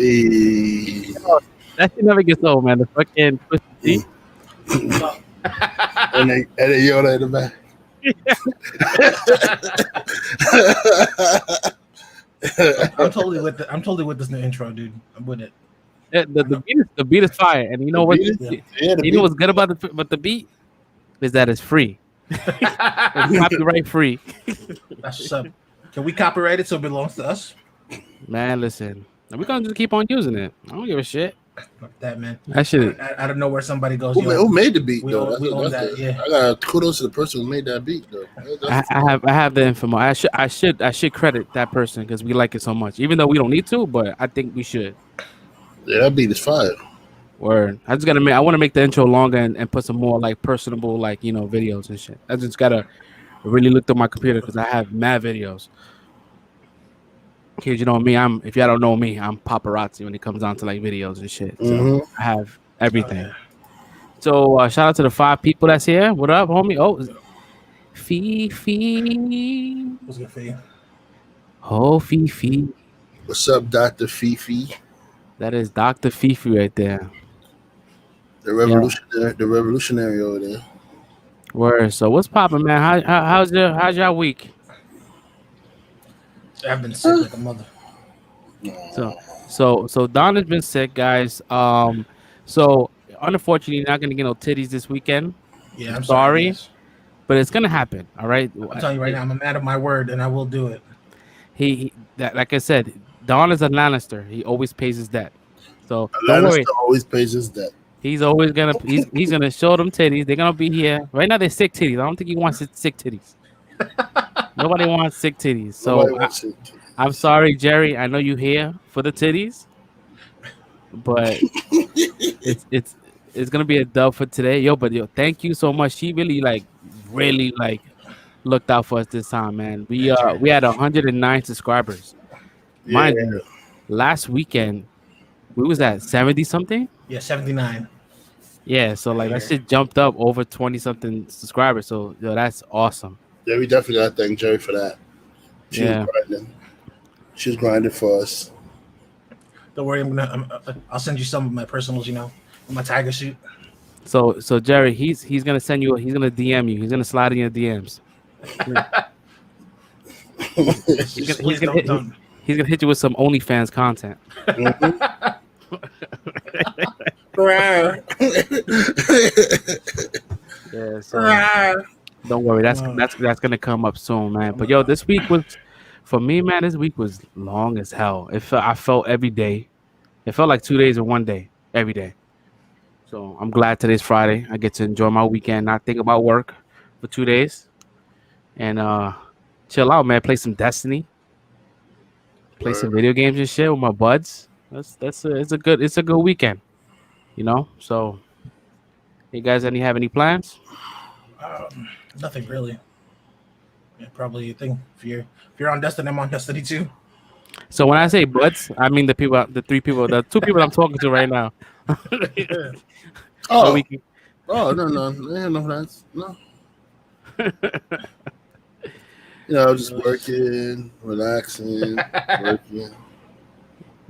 Hey. That shit never gets old, man. The fucking Twisted Tea. and they Yoda in the back. I'm totally with this new intro, dude. I'm with it. The beat is fire, and you know what? You know what's good about the beat is that it's free. It's copyright free. That's what's up. Can we copyright it so it belongs to us? Man, listen, we're gonna just keep on using it. I don't give a shit. Fuck that, man. That shit. I don't know where somebody goes. Who made the beat we though? own that. Yeah. I got kudos to the person who made that beat though. I have the info. I should credit that person because we like it so much, even though we don't need to, but I think we should. Yeah, that beat is fire. Word. I want to make the intro longer and put some more like personable videos and shit. I just gotta really look through my computer because I have mad videos. Kids, you know me. If y'all don't know me, I'm paparazzi when it comes down to like videos and shit. So I have everything. Oh, yeah. So shout out to the 5 people that's here. What up, homie? Oh, Fifi. What's good, Fifi? Oh, Fifi. What's up, Dr. Fifi? That is Dr. Fifi right there. The revolutionary over there. Word. So what's popping, man? How's your week? I've been sick like a mother. So Don has been sick, guys. So unfortunately, you're not gonna get no titties this weekend. Yeah, I'm sorry, but it's gonna happen. All right. I'm telling you right now, I'm a man of my word, and I will do it. Like I said, Don is a Lannister. He always pays his debt. So don't worry. Always pays his debt. He's always gonna he's gonna show them titties. They're gonna be here right now. They're sick titties. I don't think he wants sick titties. Nobody wants sick titties. So I'm sorry, Jerry. I know you here for the titties, but it's gonna be a dub for today, yo. But thank you so much. She really looked out for us this time, man. We had 109 subscribers. Mind you, last weekend we was at 70 something. Yeah, 79. Yeah, so that shit jumped up over 20 something subscribers. So that's awesome. Yeah, we definitely gotta thank Jerry for that. She was grinding. She was grinding for us. Don't worry, I'll send you some of my personals, my tiger suit. So Jerry, he's gonna send you. He's gonna DM you. He's gonna slide in your DMs. He's gonna hit you with some OnlyFans content. Yeah, so don't worry, that's gonna come up soon, man. But yo, this week was for me, man. This week was long as hell. I felt every day. It felt like 2 days in one day, every day. So I'm glad today's Friday. I get to enjoy my weekend, not think about work for 2 days, and chill out, man. Play some Destiny, play some video games and shit with my buds. It's a good weekend, So, you guys have any plans? Nothing really. Yeah, probably a thing. If you're on Destiny, I'm on Destiny too. So when I say buds, I mean the 2 people I'm talking to right now. No, plans. No. Just working, relaxing, working.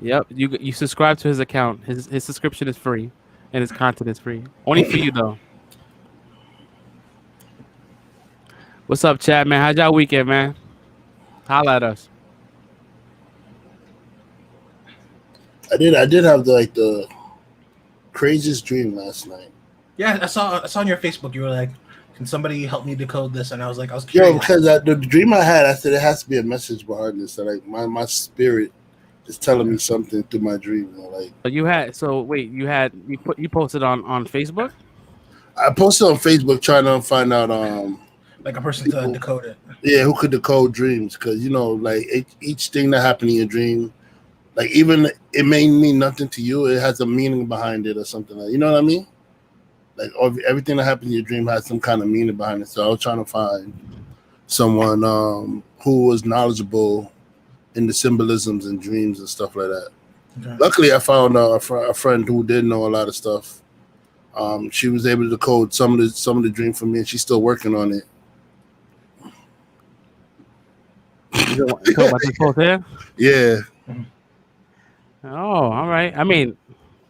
Yep, you subscribe to his account. His subscription is free, and his content is free. Only for you though. What's up, Chad, man? How's y'all weekend, man? Holla at us. I did have the craziest dream last night. Yeah, I saw on your Facebook. You were like, "Can somebody help me decode this?" And I was curious. Yo, because the dream I had, I said it has to be a message behind this. So my spirit is telling me something through my dream. You posted on Facebook? I posted on Facebook trying to find out like a person to decode it. Yeah, who could decode dreams? Because each thing that happened in your dream, even it may mean nothing to you, it has a meaning behind it or something you know what I mean? Everything that happened in your dream has some kind of meaning behind it. So I was trying to find someone who was knowledgeable in the symbolisms and dreams and stuff like that. Okay. Luckily, I found a friend who did know a lot of stuff. She was able to decode some of the dream for me, and she's still working on it. You talking about this post here? Yeah. Oh, all right. I mean,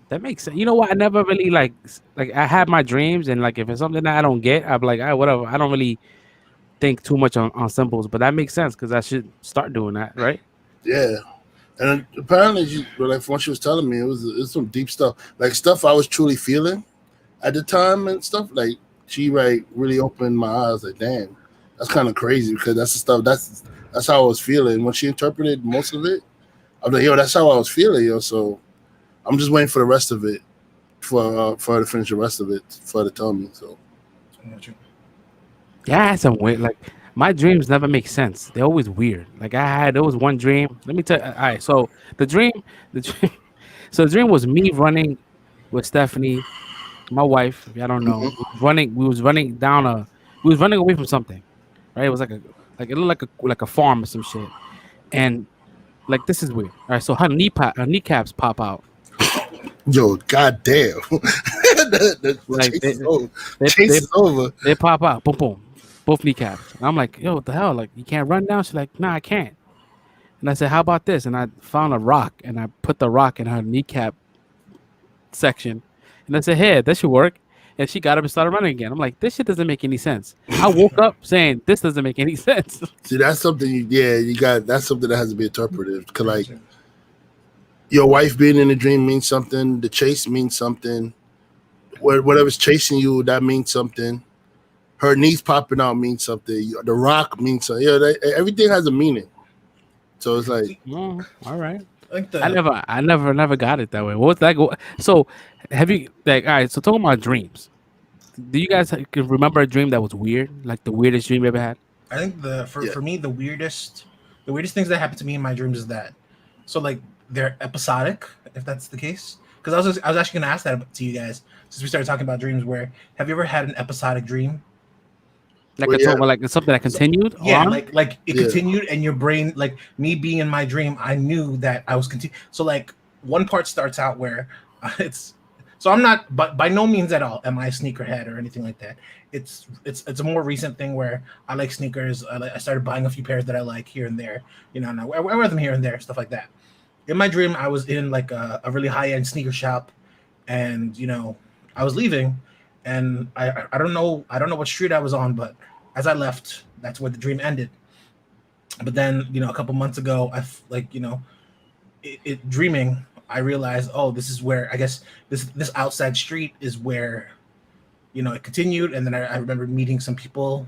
that makes sense. You know what? I never really like I have my dreams, and like if it's something that I don't get, I'm like, ah, whatever. I don't really think too much on symbols, but that makes sense because I should start doing that, right? Yeah. And apparently, like from what she was telling me, it was some deep stuff, like stuff I was truly feeling at the time and stuff. Like she like really opened my eyes. Like, damn, that's kind of crazy because that's the stuff that's how I was feeling when she interpreted most of it. I was like, yo, that's how I was feeling, yo. So I'm just waiting for the rest of it for her to finish the rest of it for her to tell me. So Yeah, I had some weird like my dreams never make sense. They're always weird. Like there was one dream. Let me tell you. All right, so the dream, the dream, so the dream was me running with Stephanie, my wife. If y'all don't know, mhm. running. We was running away from something, right? It was like it looked like a farm or some shit. And like this is weird. All right, so her kneecaps pop out. Yo, goddamn, the Like chase is over. they Chase they is over. they pop out. Boom boom. Both kneecaps. And I'm like, yo, what the hell? Like you can't run down. She's like, nah, I can't. And I said, how about this? And I found a rock and I put the rock in her kneecap section. And I said, hey, that should work. And she got up and started running again. I'm like, this shit doesn't make any sense. I woke up saying, this doesn't make any sense. See, that's something. You got. That's something that has to be interpreted. Cause like your wife being in the dream means something. The chase means something. Whatever's chasing you, that means something. Her knees popping out means something. The rock means something. Yeah, everything has a meaning. So it's like, Oh, all right. Like I never got it that way. What was that? So, have you like? All right. So, talking about dreams. Do you guys can remember a dream that was weird? Like the weirdest dream you ever had? I think yeah, for me the weirdest things that happen to me in my dreams is that so like they're episodic if that's the case because I was actually gonna ask that to you guys since we started talking about dreams where have you ever had an episodic dream Like well, a yeah, like something that continued yeah on? like it yeah. continued and your brain like me being in my dream I knew that I was so like one part starts out where it's so I'm not but by no means at all am I a sneakerhead or anything like that it's a more recent thing where I like sneakers I started buying a few pairs that I like here and there you know and I wear them here and there stuff like that in my dream I was in like a really high-end sneaker shop and you know I was leaving and I don't know what street I was on but as I left that's where the dream ended but then you know a couple months ago like you know dreaming I realized oh this is where I guess this outside street is where you know it continued and then I remember meeting some people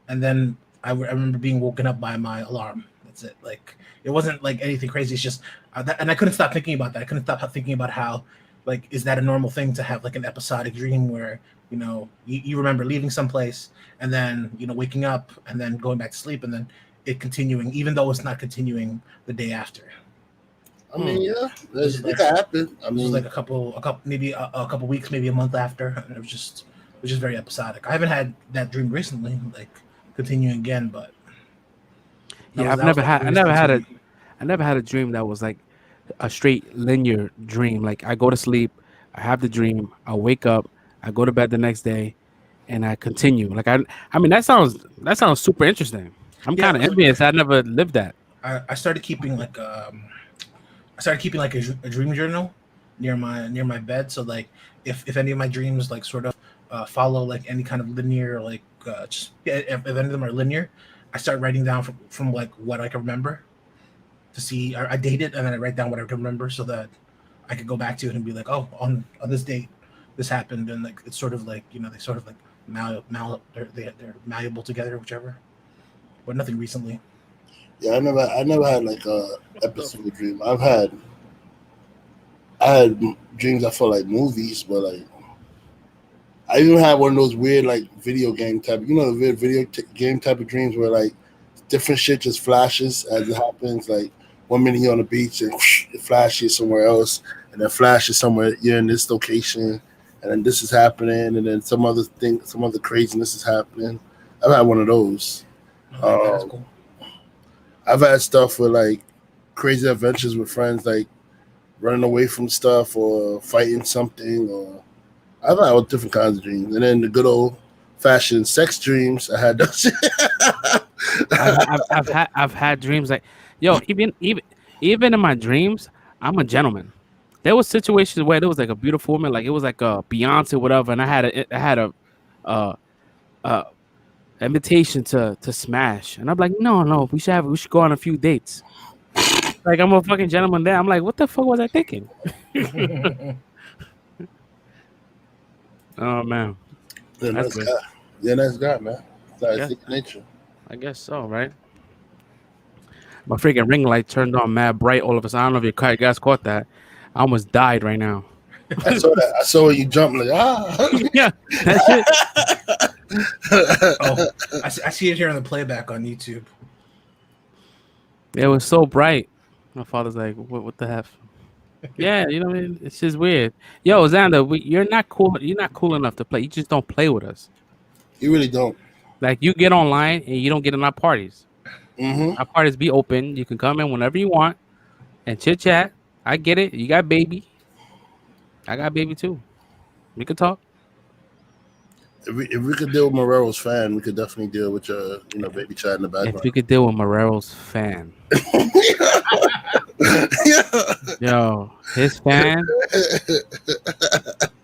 and then I remember being woken up by my alarm. That's it. Like it wasn't like anything crazy. It's just and I couldn't stop thinking about that. I couldn't stop thinking about how like is that a normal thing to have like an episodic dream where you know you remember leaving someplace and then you know waking up and then going back to sleep and then it continuing even though it's not continuing the day after. I mean, yeah, This is it like can happen. I this was mean, like a couple maybe a couple weeks maybe a month after and it was just very episodic. I haven't had that dream recently like continuing again but Yeah, that was like the I weirdest never thing to had me. I never had a dream that was like a straight linear dream. Like I go to sleep, I have the dream, I wake up, I go to bed the next day, and I continue. Like I mean that sounds super interesting. I'm Yeah, kind of envious. I never lived that. I started keeping like a dream journal near my bed. So like if any of my dreams like sort of follow like any kind of linear like just yeah, if any of them are linear, I start writing down from like what I can remember to see. I date it and then I write down what I can remember so that I could go back to it and be like, oh, on this date this happened and like it's sort of like you know they sort of like they're malleable together whichever, but nothing recently. yeah, I never had like a episode dream. I had dreams that felt like movies, but like I even had one of those weird like video game type, the weird game type of dreams where like different shit just flashes as it happens. Like 1 minute you're on the beach and whoosh, it flashes somewhere else, and then flashes somewhere you're in this location, and then this is happening, and then some other craziness is happening. I've had one of those. Okay, that's Um, cool. I've had stuff with like crazy adventures with friends, like running away from stuff or fighting something, or I've had all different kinds of dreams. And then the good old fashioned sex dreams, I had those. I've had dreams like yo even in my dreams I'm a gentleman. There was situations where there was like a beautiful woman, like it was like a Beyonce, whatever, and I had a uh, uh, invitation to smash, and I'm like, no, we should go on a few dates. Like I'm a fucking gentleman there. I'm like, what the fuck was I thinking? Oh man, That's God. Yeah, that's God, man. It's like nature. I guess so, right? My freaking ring light turned on mad bright all of a sudden. I don't know if you guys caught that. I almost died right now. I saw that. I saw you jump like yeah, that shit. Oh, I see it here on the playback on YouTube. It was so bright. My father's like, "What the heck?" Yeah, you know what I mean? It's just weird. Yo, Xander, you're not cool. You're not cool enough to play. You just don't play with us. You really don't. Like you get online and you don't get in our parties. Mm-hmm. Our parties be open. You can come in whenever you want and chit chat. I get it. You got baby. I got baby too. We could talk. If we could deal with Morero's fan, we could definitely deal with your baby chat in the background. If we could deal with Morero's fan. Yo, his fan.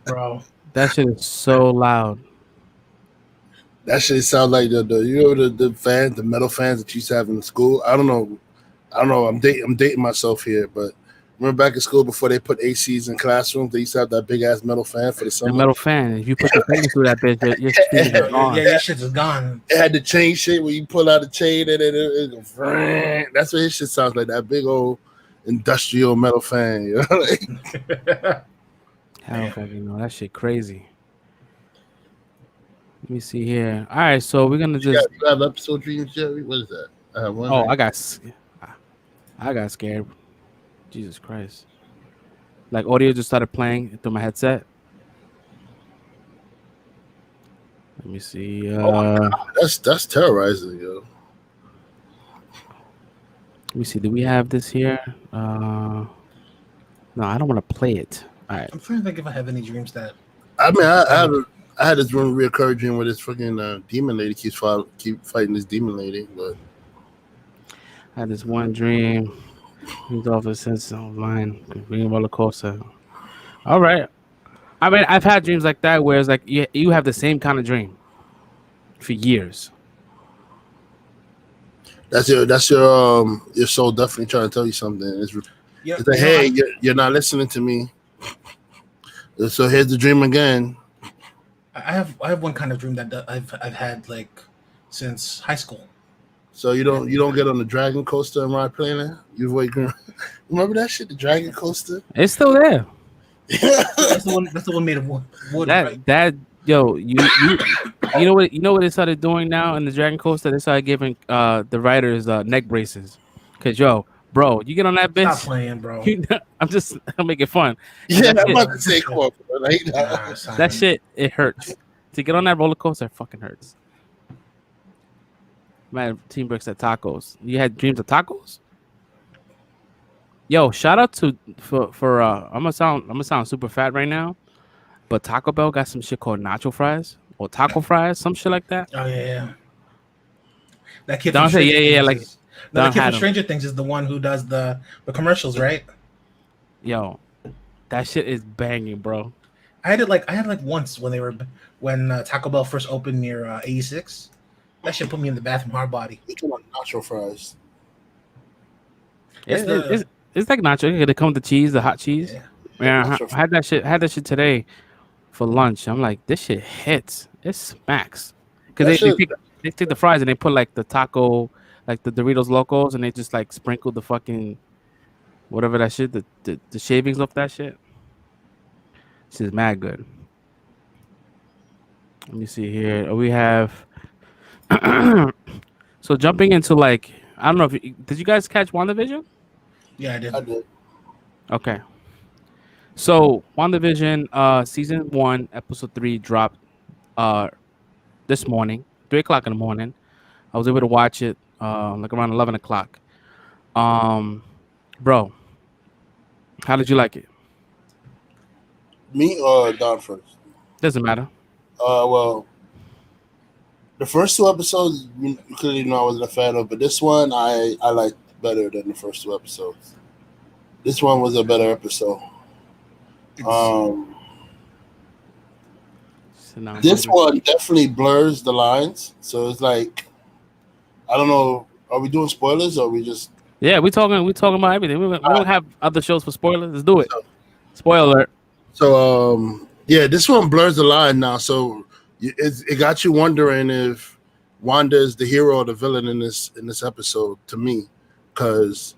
Bro. That shit is so loud. That shit sounds like the fans, the metal fans that you used to have in school. I don't know. I'm dating myself here, but remember back in school before they put ACs in classrooms, they used to have that big ass metal fan for the summer. The metal fan. If you put your finger through that bitch, your shit is gone. Yeah, your shit is gone. It had the chain shit where you pull out the chain and it goes. That's what his shit sounds like. That big old industrial metal fan. You know? Hell fucking no, that shit crazy. Let me see here. All right, so we're gonna just. You have episode dreams, Jerry? What is that? I got scared. Jesus Christ! Like audio just started playing through my headset. Let me see. That's terrorizing, yo. Let me see. Do we have this here? No, I don't want to play it. All right. I'm trying to think if I have any dreams that. I mean, I had this one reoccurring dream where this fucking demon lady keep fighting this demon lady, but I had this one dream. He's off a sense of mine. Being roller coaster. All right. I mean, I've had dreams like that where it's like you have the same kind of dream for years. That's your soul definitely trying to tell you something. It's like, hey, you're not listening to me. So here's the dream again. I have one kind of dream that I've had like since high school. So you don't get on the dragon coaster and ride plane? Remember that shit, the dragon coaster? It's still there. That's the one made of wood. You know what they started doing now in the dragon coaster? They started giving the riders neck braces. Cause bro, you get on that bitch. Stop playing, bro. I'm making fun. Yeah, I'm about to say bro. That shit, it hurts. To get on that roller coaster, it fucking hurts. Man, Team Bricks at tacos. You had dreams of tacos? Yo, shout out for I'm gonna sound super fat right now, but Taco Bell got some shit called nacho fries or taco fries, some shit like that. Oh yeah. That kid. Don't say yeah. Like that kid from Stranger Things is the one who does the commercials, right? Yo, that shit is banging, bro. I had it like once when Taco Bell first opened near 86. That shit put me in the bathroom hard body. You come on nacho fries. It's like nacho. They come with the cheese, the hot cheese. Yeah, I had that shit today for lunch. I'm like, this shit hits. It smacks. Because they take the fries and they put like the taco, like the Doritos Locos, and they just like sprinkle the fucking whatever that shit, the shavings off that shit. This is mad good. Let me see here. We have. So jumping into like, I don't know if did you guys catch WandaVision? Yeah, I did. Okay. So WandaVision season 1 episode 3 dropped this morning, 3:00 in the morning. I was able to watch it like around 11 o'clock. Bro, how did you like it? Me or Don first? Doesn't matter. Well, the first 2 episodes, you clearly know I wasn't a fan of, but this one I liked better than the first 2 episodes. This one was a better episode. This one definitely blurs the lines, so it's like, I don't know. Are we doing spoilers or are we just? Yeah, we talking about everything. We don't have other shows for spoilers. Let's do it. Spoiler alert. So yeah, this one blurs the line now. So it got you wondering if Wanda is the hero or the villain in this episode. To me, because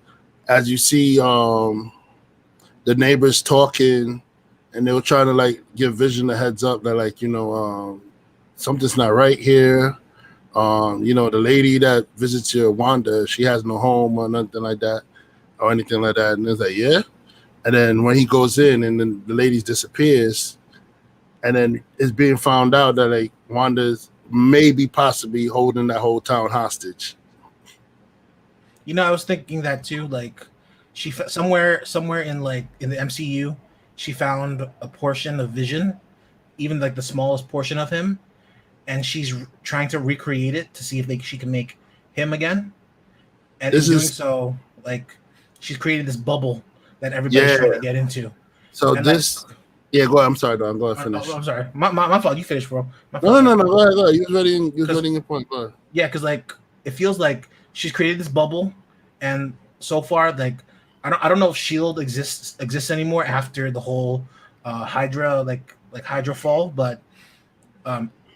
as you see, the neighbors talking, and they were trying to like give Vision a heads up that like something's not right here. The lady that visits your Wanda, she has no home or nothing like that, or anything like that. And it's like, yeah. And then when he goes in and then the lady disappears, and then it's being found out that like Wanda's maybe possibly holding that whole town hostage. I was thinking that too. Like, she somewhere in the MCU, she found a portion of Vision, even like the smallest portion of him, and she's trying to recreate it to see if she can make him again. And in doing so, like, she's created this bubble that everybody's trying to get into. So and yeah, go ahead. I'm sorry, Don. Go ahead, finish. I'm sorry. My fault. You finish, bro. No. Go ahead. You was ready your point. Go ahead. Yeah, because like it feels like she's created this bubble, and so far, like I don't know if SHIELD exists anymore after the whole Hydra Hydra fall, but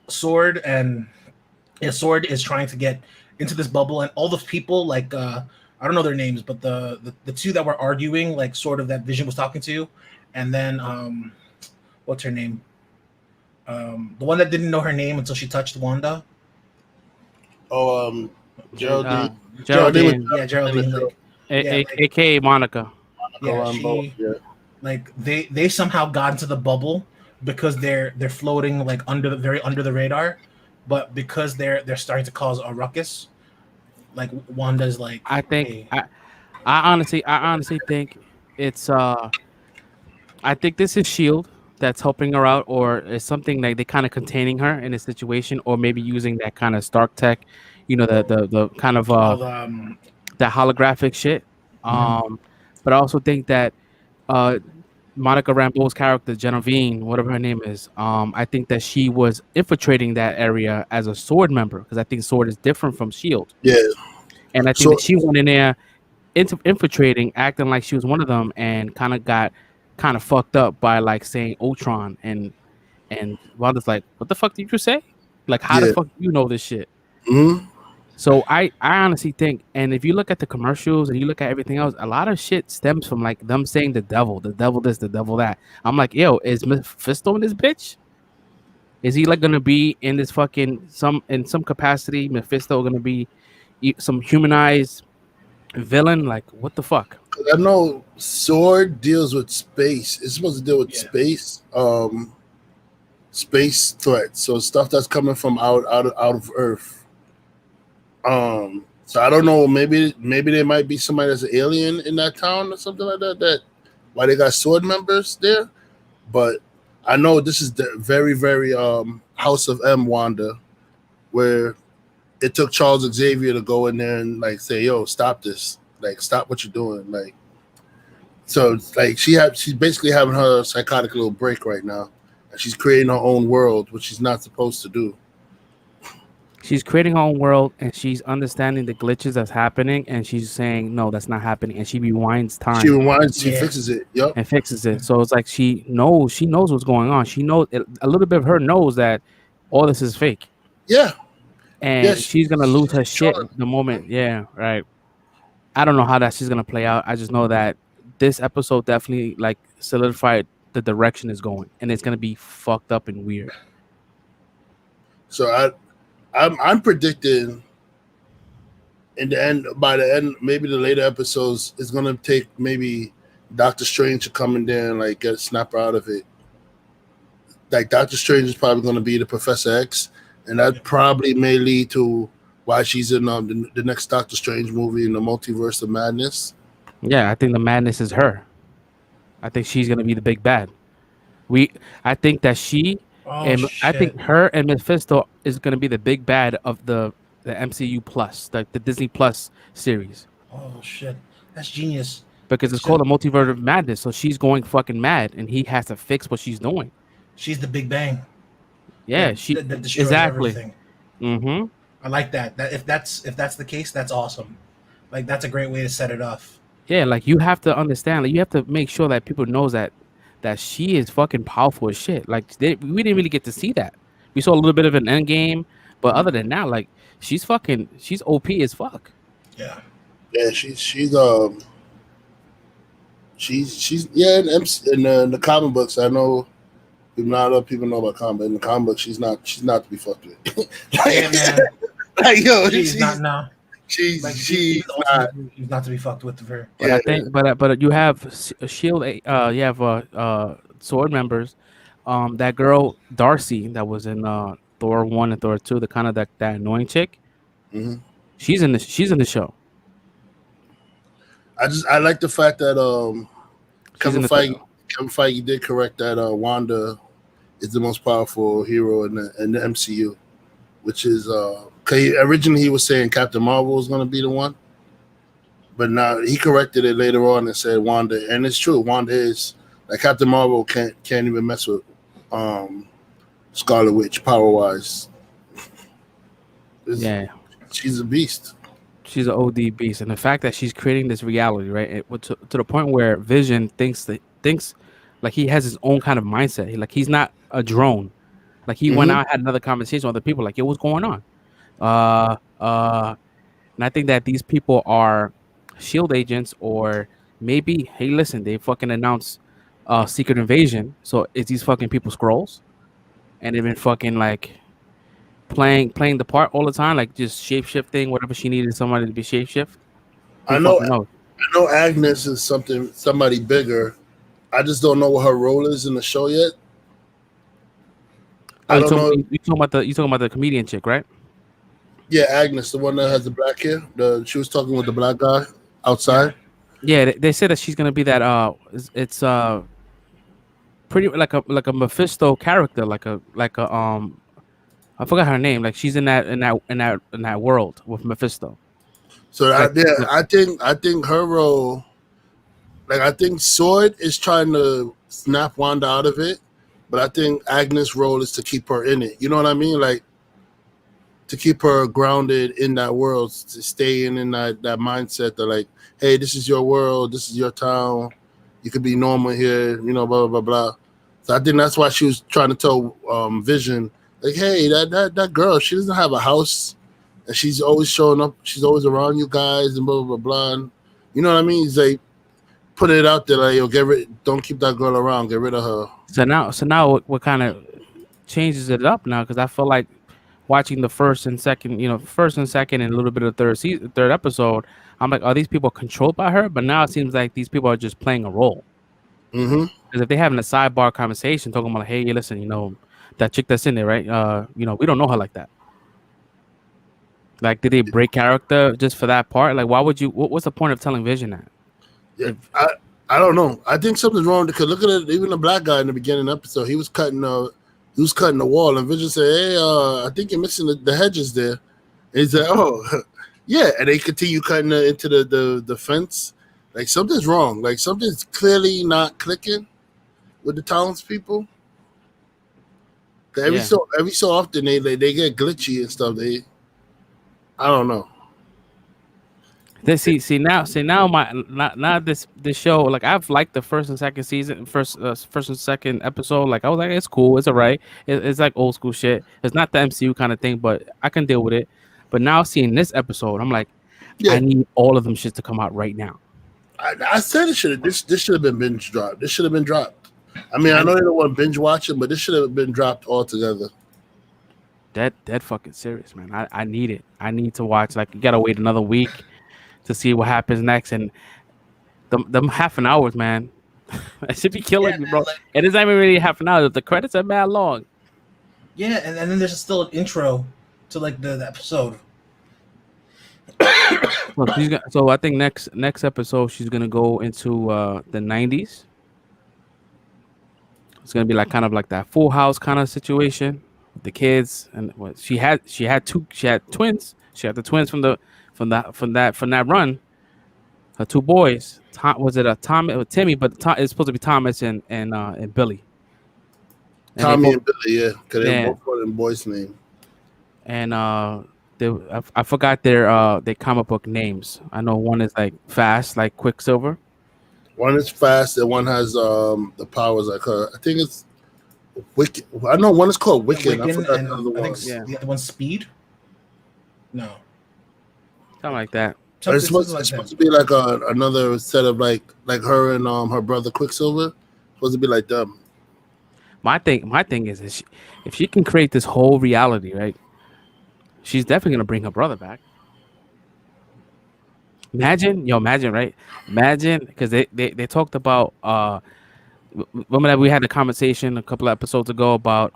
Sword is trying to get into this bubble, and all those people like I don't know their names, but the two that were arguing, like sort of that Vision was talking to, and then what's her name? The one that didn't know her name until she touched Wanda. Oh, Geraldine. Geraldine. Yeah, Geraldine. AKA Monica. Yeah, like they somehow got into the bubble because they're floating like under the radar, but because they're starting to cause a ruckus, like Wanda's like. I think hey. I honestly think it's I think this is SHIELD that's helping her out, or is something like they kind of containing her in a situation, or maybe using that kind of Stark tech, the kind of that holographic shit. But I also think that Monica Rambeau's character, Genevieve, whatever her name is, I think that she was infiltrating that area as a Sword member, because I think Sword is different from SHIELD. Yeah. And I think that she went in there infiltrating, acting like she was one of them, and kind of got fucked up by like saying Ultron, and Wanda's like, what the fuck did you say? Like, how the fuck do you know this shit? Mm-hmm. So I honestly think, and if you look at the commercials and you look at everything else, a lot of shit stems from like them saying the devil this, the devil that. I'm like, yo, is Mephisto in this bitch? Is he like gonna be in this fucking in some capacity? Mephisto gonna be some humanized villain? Like, what the fuck? I know Sword deals with space. It's supposed to deal with space threats. So stuff that's coming from out of Earth. So I don't know. Maybe there might be somebody that's an alien in that town or something like that. That why they got Sword members there. But I know this is the very, very House of M Wanda, where it took Charles Xavier to go in there and like say, "Yo, stop this! Like, stop what you're doing!" Like, so it's like she's basically having her psychotic little break right now, and she's creating her own world, which she's not supposed to do. She's creating her own world, and she's understanding the glitches that's happening, and she's saying, "No, that's not happening." And she rewinds time. She fixes it. Yep, and fixes it. So it's like she knows what's going on. She knows a little bit of her knows that all this is fake. Yeah. And she's gonna lose her shit the moment. Yeah, right. I don't know how that she's gonna play out. I just know that this episode definitely like solidified the direction it's going, and it's gonna be fucked up and weird. So I'm predicting in the end, by the end, maybe the later episodes, it's gonna take maybe Doctor Strange to come in there and like get a snapper out of it. Like Doctor Strange is probably gonna be the Professor X. And that probably may lead to why she's in the next Doctor Strange movie in the Multiverse of Madness. Yeah, I think the madness is her. I think she's gonna be the big bad. I think that I think her and Mephisto is gonna be the big bad of the MCU Plus, the Disney Plus series. Oh shit, that's genius. because it's called a multiverse of madness. So she's going fucking mad, and he has to fix what she's doing. She's the Big Bang. Yeah, that destroys everything. Mm-hmm. I like that. That if that's the case, that's awesome. Like that's a great way to set it off. Yeah, like you have to understand, like you have to make sure that people knows that she is fucking powerful as shit. Like we didn't really get to see that. We saw a little bit of an end game, but other than that, like she's OP as fuck. Yeah. Yeah, she's in the comic books. I know not a lot of people know about comic, but in the comic books, she's not to be fucked with. Yeah, man. Like yo, she's not now. She's not to be fucked with her. But I think, but you have Shield. You have Sword members. That girl Darcy that was in Thor 1 and Thor 2, the kind of that annoying chick. Mm-hmm. She's in the show. I like the fact that Kevin Feige did correct that Wanda is the most powerful hero in the MCU, which is originally he was saying Captain Marvel was going to be the one, but now he corrected it later on and said Wanda, and it's true. Wanda is like Captain Marvel can't even mess with Scarlet Witch power wise. Yeah, she's a beast. She's an OD beast, and the fact that she's creating this reality, right, to the point where Vision thinks like he has his own kind of mindset. He's not a drone. Like he went out, had another conversation with other people. Like, yo, what's going on? And I think that these people are Shield agents, or maybe, hey, listen, they fucking announced Secret Invasion. So is these fucking people Skrulls? And they've been fucking like playing the part all the time, like just shape-shifting whatever she needed somebody to be shape-shift. I know Agnes is somebody bigger. I just don't know what her role is in the show yet. I don't know. You talking about the comedian chick, right? Yeah, Agnes, the one that has the black hair. She was talking with the black guy outside. Yeah, they said that she's gonna be that. It's pretty like a Mephisto character, like a I forgot her name. Like she's in that world with Mephisto. So I think her role, like I think Sword is trying to snap Wanda out of it, but I think Agnes' role is to keep her in it. You know what I mean? Like to keep her grounded in that world, to stay in that mindset that like, hey, this is your world, this is your town, you could be normal here, you know, blah blah blah. So I think that's why she was trying to tell Vision, like, hey, that girl, she doesn't have a house, and she's always showing up, she's always around you guys, and blah blah blah. And, you know what I mean? He's like, put it out there, like, yo, don't keep that girl around, get rid of her. So now, what kind of changes it up now? Because I feel like watching the first and second, and a little bit of third episode, I'm like, are these people controlled by her? But now it seems like these people are just playing a role. Because if they're having a sidebar conversation, talking about, like, hey, listen, you know, that chick that's in there, right? You know, we don't know her like that. Like, did they break character just for that part? Like, why would you? What's the point of telling Vision that? Yeah, I don't know. I think something's wrong because look at it. Even the black guy in the beginning episode, he was cutting the wall, and Vision said, "Hey, I think you're missing the hedges there." And he said, "Oh, yeah," and they continue cutting into the fence. Like something's wrong. Like something's clearly not clicking with the townspeople. Every so often they get glitchy and stuff. I don't know. This show, like, I've liked the first and second season, first and second episode. Like, I was like, it's cool, it's all right. It's like old school shit. It's not the MCU kind of thing, but I can deal with it. But now seeing this episode, I'm like, I need all of them shit to come out right now. I said this should have been binge dropped. This should have been dropped. I mean, I know they don't want binge watching, but this should have been dropped altogether. That fucking serious, man. I need it. I need to watch. Like, you gotta wait another week to see what happens next, and them half an hours, man. It should be killing me, bro. It isn't even really half an hour. The credits are mad long. Yeah, and then there's still an intro to like the episode. So I think next episode she's gonna go into the 90s. It's gonna be like kind of like that Full House kind of situation with the kids, and what she had twins. She had the twins from that run, Her two boys. Was it a Tom or Timmy? But it's supposed to be Thomas and Billy. And Tommy and Billy, yeah, because they yeah. both got in boys' name. And I forgot their comic book names. I know one is like fast, like Quicksilver. One is fast, and one has the powers like her. I think it's Wicked. I know one is called Wicked. I forgot the other one. The other one's Speed. No, Something like that. It's supposed to be like another set of like her and her brother Quicksilver. Supposed to be like them. My thing is if she can create this whole reality, right? She's definitely gonna bring her brother back. Imagine, right? Imagine, because they talked about remember that we had a conversation a couple of episodes ago about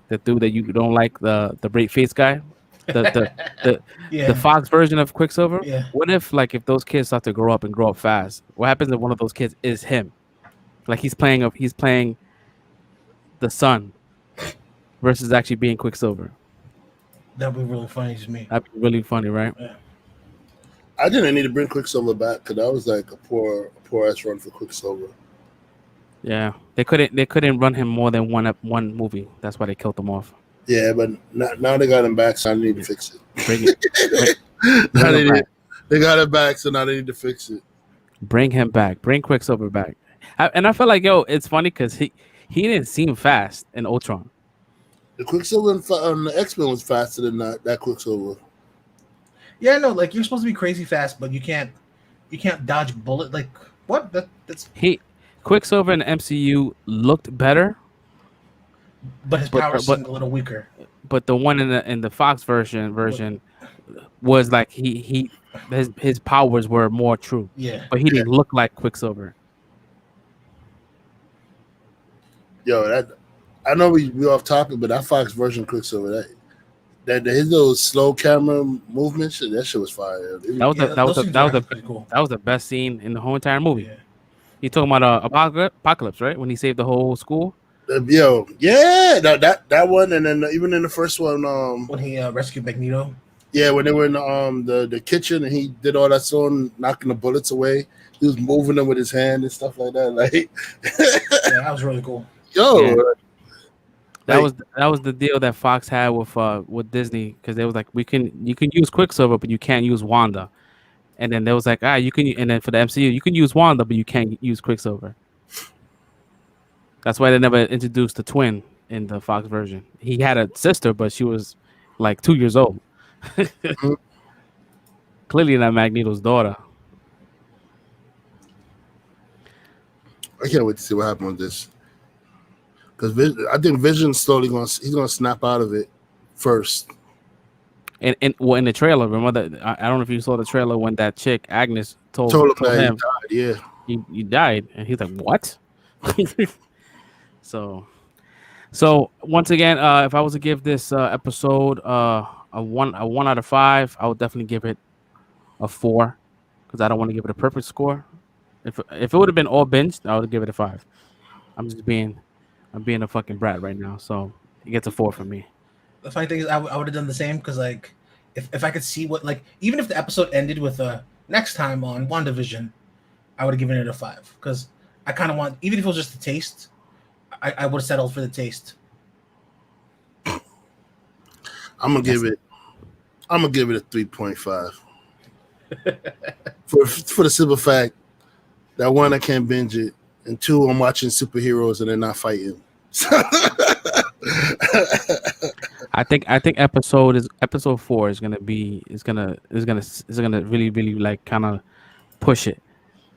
the dude that you don't like, the great face guy, the Fox version of Quicksilver. Yeah. What if those kids start to grow up fast? What happens if one of those kids is him? Like he's playing the son versus actually being Quicksilver. That'd be really funny to me. That'd be really funny, right? Yeah. I didn't need to bring Quicksilver back because that was like a poor ass run for Quicksilver. Yeah, they couldn't run him more than one movie. That's why they killed him off. Yeah, but now they got him back, so I need to fix it. Bring it. They got it back, so now they need to fix it. Bring him back. Bring Quicksilver back. And I feel like it's funny because he didn't seem fast in Ultron. The Quicksilver on the X-Men was faster than that Quicksilver. Yeah, no, like you're supposed to be crazy fast, but you can't dodge bullet. Like what? That's Quicksilver in the MCU looked better, but his power seemed a little weaker. But the one in the Fox version was like his powers were more true. Yeah, but he didn't look like Quicksilver. Yo, I know we off topic, but that Fox version Quicksilver, that his little slow camera movement shit, that shit was fire. That was the best scene in the whole entire movie. Yeah. You talking about Apocalypse, right? When he saved the whole school. Yo, yeah, that one, and then even in the first one, when he rescued Magneto. Yeah, when they were in the kitchen and he did all that song, knocking the bullets away. He was moving them with his hand and stuff like that. Like, yeah, that was really cool. Yo, yeah. That was the deal that Fox had with Disney, because they was like, you can use Quicksilver, but you can't use Wanda. And then there was like, you can, and then for the MCU, you can use Wanda, but you can't use Quicksilver. That's why they never introduced the twin in the Fox version. He had a sister, but she was like 2 years old. Clearly not Magneto's daughter. I can't wait to see what happens with this. Because I think Vision's slowly he's gonna snap out of it first. And in the trailer, remember that I don't know if you saw the trailer when that chick Agnes told him he died. Yeah, he died, and he's like, what? So once again, if I was to give this episode a 1 out of 5, I would definitely give it a 4, because I don't want to give it a perfect score. If it would have been all binged, I would give it a 5. I'm being a fucking brat right now, so it gets a 4 from me. The funny thing is, I would have done the same, because like if I could see what, like, even if the episode ended with next time on WandaVision, I would have given it a 5, because I kind of want, even if it was just a taste, I would have settled for the taste. I'm gonna give it a 3.5 for the simple fact that 1, I can't binge it, and 2, I'm watching superheroes and they're not fighting. I think episode 4 is gonna really like kind of push it,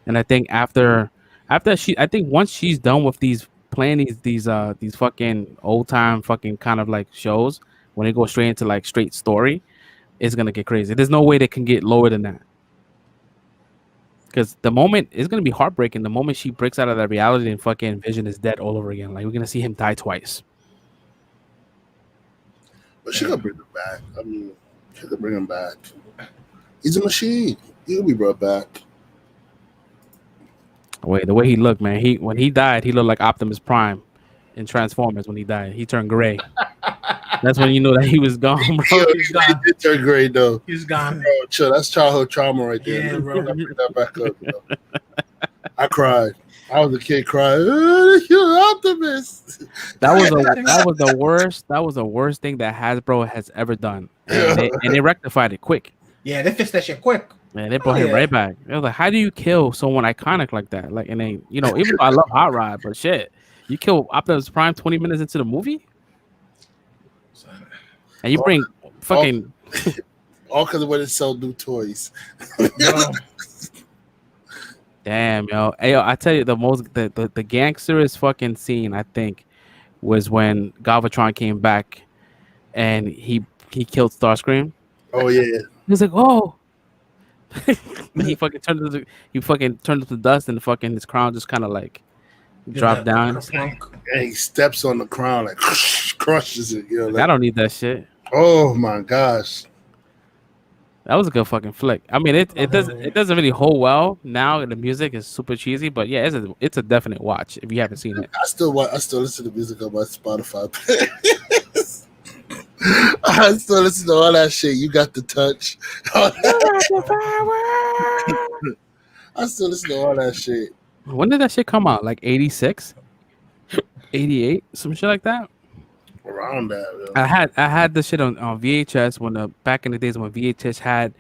and I think after once she's done with playing these fucking old time fucking kind of like shows, when they go straight into like straight story, it's gonna get crazy. There's no way they can get lower than that, because the moment it's gonna be heartbreaking. The moment she breaks out of that reality and fucking Vision is dead all over again, like we're gonna see him die twice. But she could bring him back. I mean, she could bring him back. He's a machine. He'll be brought back. The way he looked, man. When he died, he looked like Optimus Prime in Transformers. When he died, he turned gray. That's when you know that he was gone, bro. Yo, He's he gone. did third grade though. He's gone. Bro, chill. That's childhood trauma right there. Yeah, bro. Bring that back up. Yo. I cried. I was a kid crying. Oh, you're optimist. That was the worst. That was the worst thing that Hasbro has ever done, and they rectified it quick. Yeah, they fixed that shit quick. Man, they brought him right back. It was like, how do you kill someone iconic like that? Like, and they, you know, even though I love Hot Rod, but shit, you kill Optimus Prime 20 minutes into the movie, and you bring fucking all because of where they sell new toys. Damn, yo. Hey, yo, I tell you, the gangsterest fucking scene, I think, was when Galvatron came back and he killed Starscream. Oh yeah. He was like, oh. he fucking turned to dust, and fucking his crown just kind of like dropped down. And he steps on the crown, like crushes it. You know, like, I don't need that shit. Oh my gosh. That was a good fucking flick. I mean, it doesn't really hold well now. The music is super cheesy, but yeah, it's a definite watch if you haven't seen it. I still listen to music on my Spotify. I still listen to all that shit. You got the touch. I still listen to all that shit. When did that shit come out? Like 86, 88, some shit like that. Around that, I had the shit on VHS when back in the days when VHS had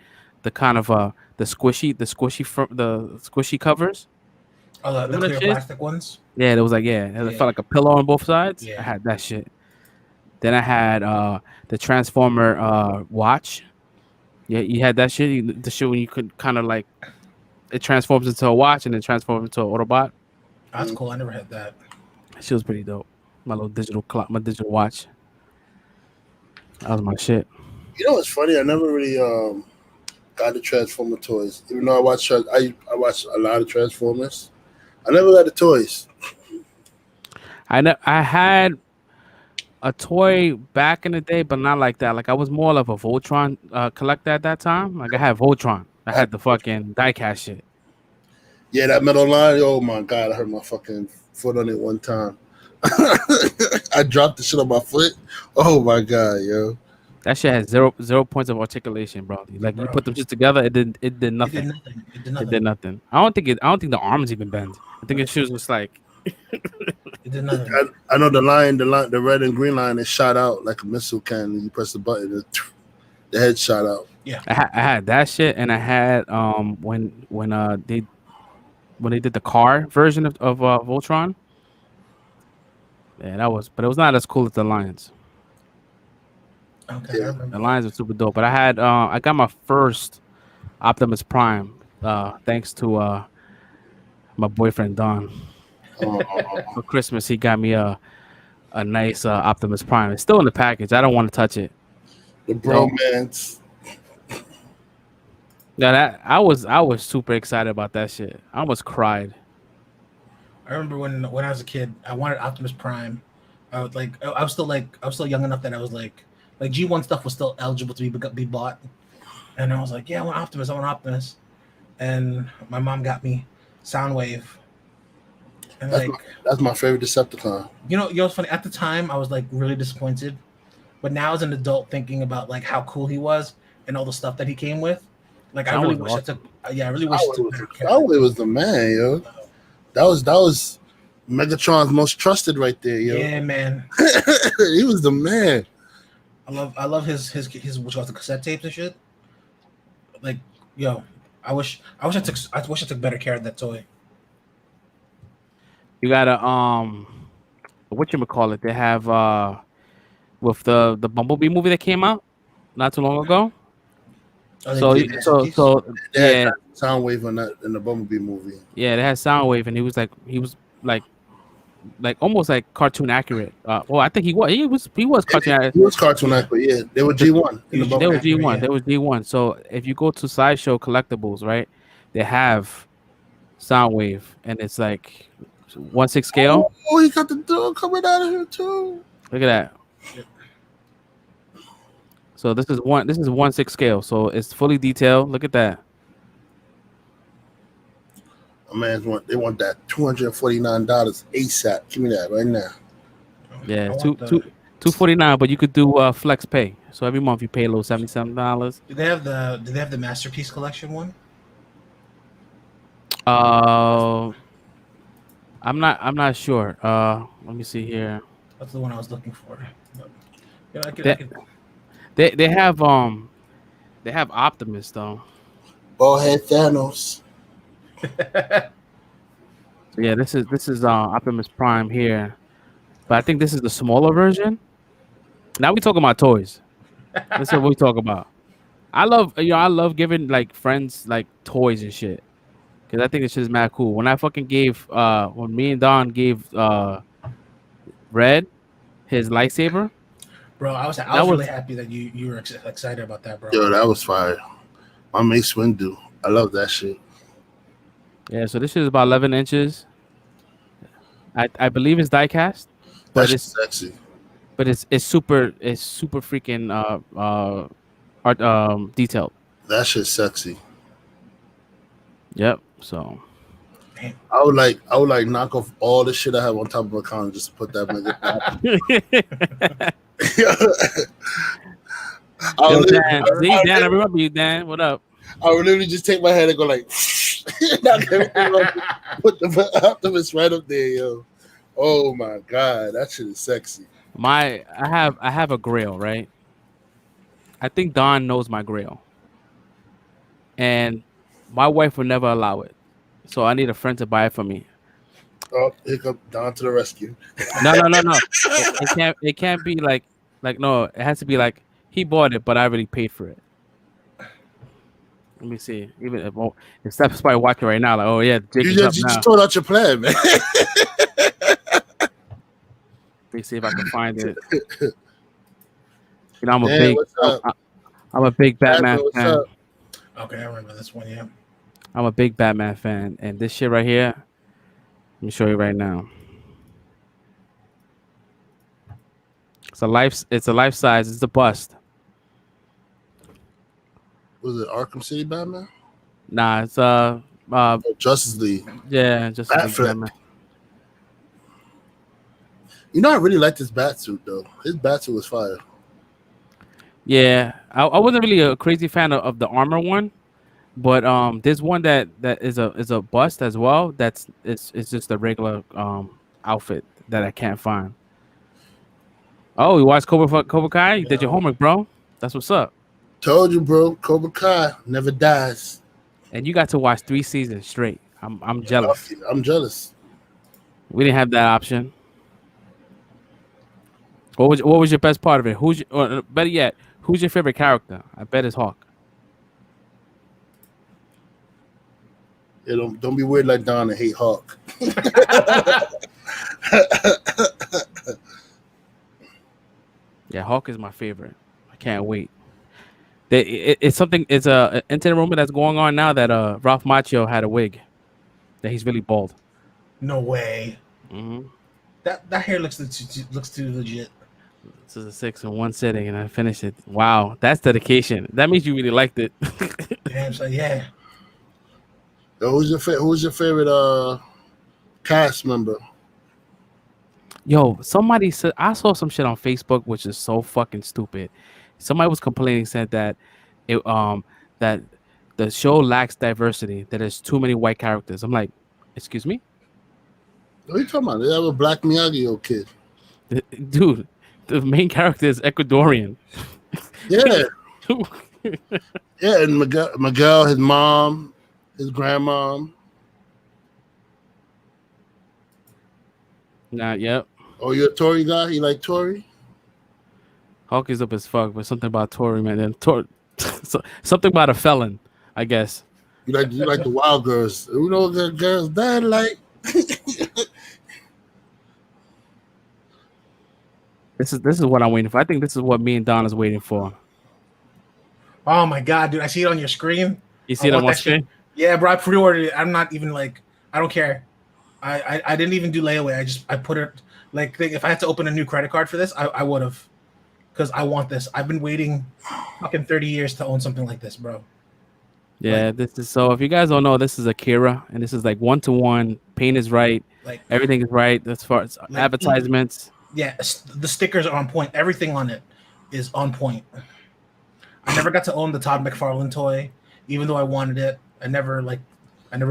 the kind of the squishy covers. Oh, the clear plastic ones. Yeah, it was like it felt like a pillow on both sides. Yeah. I had that shit. Then I had the Transformer watch. Yeah, you had that shit. The shit when you could kind of like it transforms into a watch and then transforms into an Autobot. That's cool. I never had that. That shit was pretty dope. My little digital clock, my digital watch. That was my shit. You know what's funny? I never really got the Transformer toys. Even though I watched a lot of Transformers, I never got the toys. I had a toy back in the day, but not like that. Like I was more of a Voltron collector at that time. Like I had Voltron. I had the fucking diecast shit. Yeah, that metal line. Oh my god, I hurt my fucking foot on it one time. I dropped the shit on my foot. Oh my god, yo. That shit had zero points of articulation, bro. Like you put them just together, it did nothing. It did nothing. I don't think the arms even bend. I think it was just like it did nothing. I know the red and green line is shot out like a missile cannon. You press the button, the head shot out. Yeah. I had that shit, and I had when they did the car version of Voltron. Yeah, but it was not as cool as the Lions. Okay, the Lions are super dope. But I got my first Optimus Prime thanks to my boyfriend Don. For Christmas, he got me a nice Optimus Prime. It's still in the package. I don't want to touch it. The bromance. Yeah, I was super excited about that shit. I almost cried. I remember when I was a kid, I wanted Optimus Prime. I was still young enough that I was like G1 stuff was still eligible to be bought, and I was like, yeah, I want Optimus, and my mom got me Soundwave, and that's my favorite Decepticon. You know what's funny? At the time, I was like really disappointed, but now as an adult, thinking about like how cool he was and all the stuff that he came with, like I really wish I took. Yeah, I really wish Soundwave was the man, yo. That was Megatron's most trusted right there, yo. Yeah, man. He was the man. I love his which was the cassette tapes and shit. Like, yo, I wish I took better care of that toy. You gotta whatchamacallit, they have with the Bumblebee movie that came out not too long ago. So yeah, Soundwave on that in the Bumblebee movie. Yeah, they had Soundwave, and he was like almost like cartoon accurate. Well, I think he was cartoon accurate. He was cartoon accurate. Yeah, they were G1. They were G1. They were G1. So if you go to Sideshow Collectibles, right, they have Soundwave, and it's like 1/6 scale. Oh, he got the dog coming out of here too. Look at that. So this is 1/6 scale. So it's fully detailed. Look at that. My man they want that $249 ASAP. Give me that right now. Yeah, $249, but you could do flex pay. So every month you pay a little $77. Do they have the Masterpiece Collection one? I'm not sure. Let me see here. That's the one I was looking for. But, you know, I could. They have Optimus though. Ballhead Thanos. Yeah, this is Optimus Prime here, but I think this is the smaller version. Now we talking about toys. That's what we talk about. I love giving like friends like toys and shit because I think this shit is mad cool. When I fucking gave when me and Don gave Red his lightsaber, bro, I was really happy that you were excited about that, bro. Yo, that was fire. My Mace Windu. I love that shit. Yeah, so this shit is about 11 inches. I believe it's die cast, but That's sexy. But it's super freaking art detailed. That shit's sexy. Yep. So I would like knock off all the shit I have on top of my account and just put that nigga. Dan, I remember you, Dan. What up? I would literally just take my head and go like, knock everything off, put the Optimus right up there, yo. Oh my god, that shit is sexy. I have a Grail, right? I think Don knows my Grail, and my wife would never allow it, so I need a friend to buy it for me. Oh, here comes Don to the rescue. No. It can't be like no. It has to be like he bought it, but I already paid for it. Let me see. Even if Steph's probably watching right now, like, oh yeah, you just told out your plan, man. Let me see if I can find it. You know, I'm a big Batman fan. Okay, I remember this one. Yeah, I'm a big Batman fan, and this shit right here. Let me show you right now. It's a life size. It's a bust. Was it Arkham City Batman? Nah, it's Justice League. Yeah, Justice League Batman. You know, I really like this Batsuit though. His Batsuit was fire. Yeah, I wasn't really a crazy fan of the armor one, but there's one that is a bust as well. It's just a regular outfit that I can't find. Oh, you watched Cobra Kai? You did your homework, bro. That's what's up. Told you, bro. Cobra Kai never dies. And you got to watch 3 seasons straight. I'm jealous. I'm jealous. We didn't have that option. What was your best part of it? Or better yet, who's your favorite character? I bet it's Hawk. Yeah, don't be weird like Don and hate Hawk. Yeah, Hawk is my favorite. I can't wait. It's something. It's a internet rumor that's going on now that Ralph Macchio had a wig. That he's really bald. No way. Mm-hmm. That hair looks too legit. This is a 6 in one sitting, and I finished it. Wow, that's dedication. That means you really liked it. Damn, so yeah. Yo, who's your favorite cast member? Yo, somebody said I saw some shit on Facebook which is so fucking stupid. Somebody was complaining, said that that the show lacks diversity, that there's too many white characters. I'm like, excuse me? What are you talking about? They have a Black Miyagi kid. Dude, the main character is Ecuadorian. Yeah. Yeah, and Miguel, his mom, his grandmom. Not yet. Oh, you're a Tory guy? You like Tory? Hawk is up as fuck, but something about Tory, man. Then something about a felon, I guess. You like the wild girls. You know the girls that like. This is what I'm waiting for. I think this is what me and Don is waiting for. Oh my god, dude! I see it on your screen. You see it on my screen? Yeah, bro. I pre-ordered it. I'm not even like. I don't care. I didn't even do layaway. I put it like if I had to open a new credit card for this, I would have, because I want this. I've been waiting fucking 30 years to own something like this, bro. Yeah, this is so. If you guys don't know, this is Akira, and this is like 1-to-1. Paint is right. Like everything is right as far as advertisements. Yeah, the stickers are on point. Everything on it is on point. I never got to own the Todd McFarlane toy, even though I wanted it. I never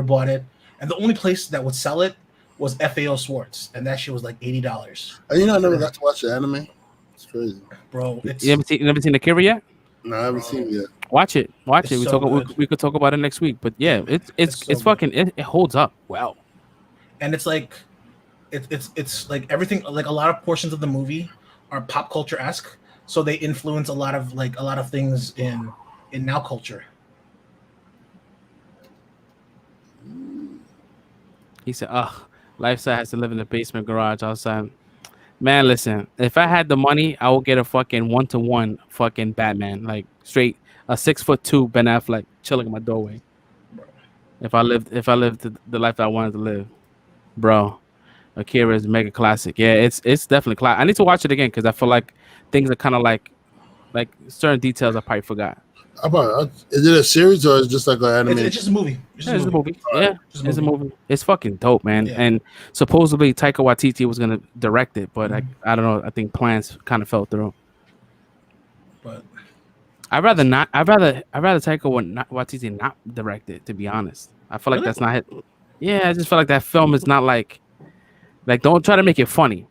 bought it. And the only place that would sell it was FAO Swartz, and that shit was like $80. And I never got to watch the anime. It's crazy, bro. You never seen Akira yet? No, I haven't seen it yet. Watch it. We could talk about it next week. But yeah, it's fucking it holds up well. And it's like it's like everything, like a lot of portions of the movie are pop culture-esque, so they influence a lot of things in now culture. He said, lifestyle has to live in the basement garage outside. Man, listen, if I had the money, I would get a fucking 1-to-1 fucking Batman, like straight a 6'2" Ben Affleck chilling in my doorway. If I lived the life that I wanted to live, bro. Akira is a mega classic. Yeah, it's definitely classic. I need to watch it again because I feel like things are kind of like certain details I probably forgot. Is it a series or is it just like an anime? It's just a movie. It's a movie. Yeah, it's a movie. It's fucking dope, man. Yeah. And supposedly Taika Waititi was gonna direct it, but I don't know. I think plans kind of fell through. But I'd rather Taika Waititi not direct it. To be honest, I feel like that's not it. Yeah, I just feel like that film is not like don't try to make it funny.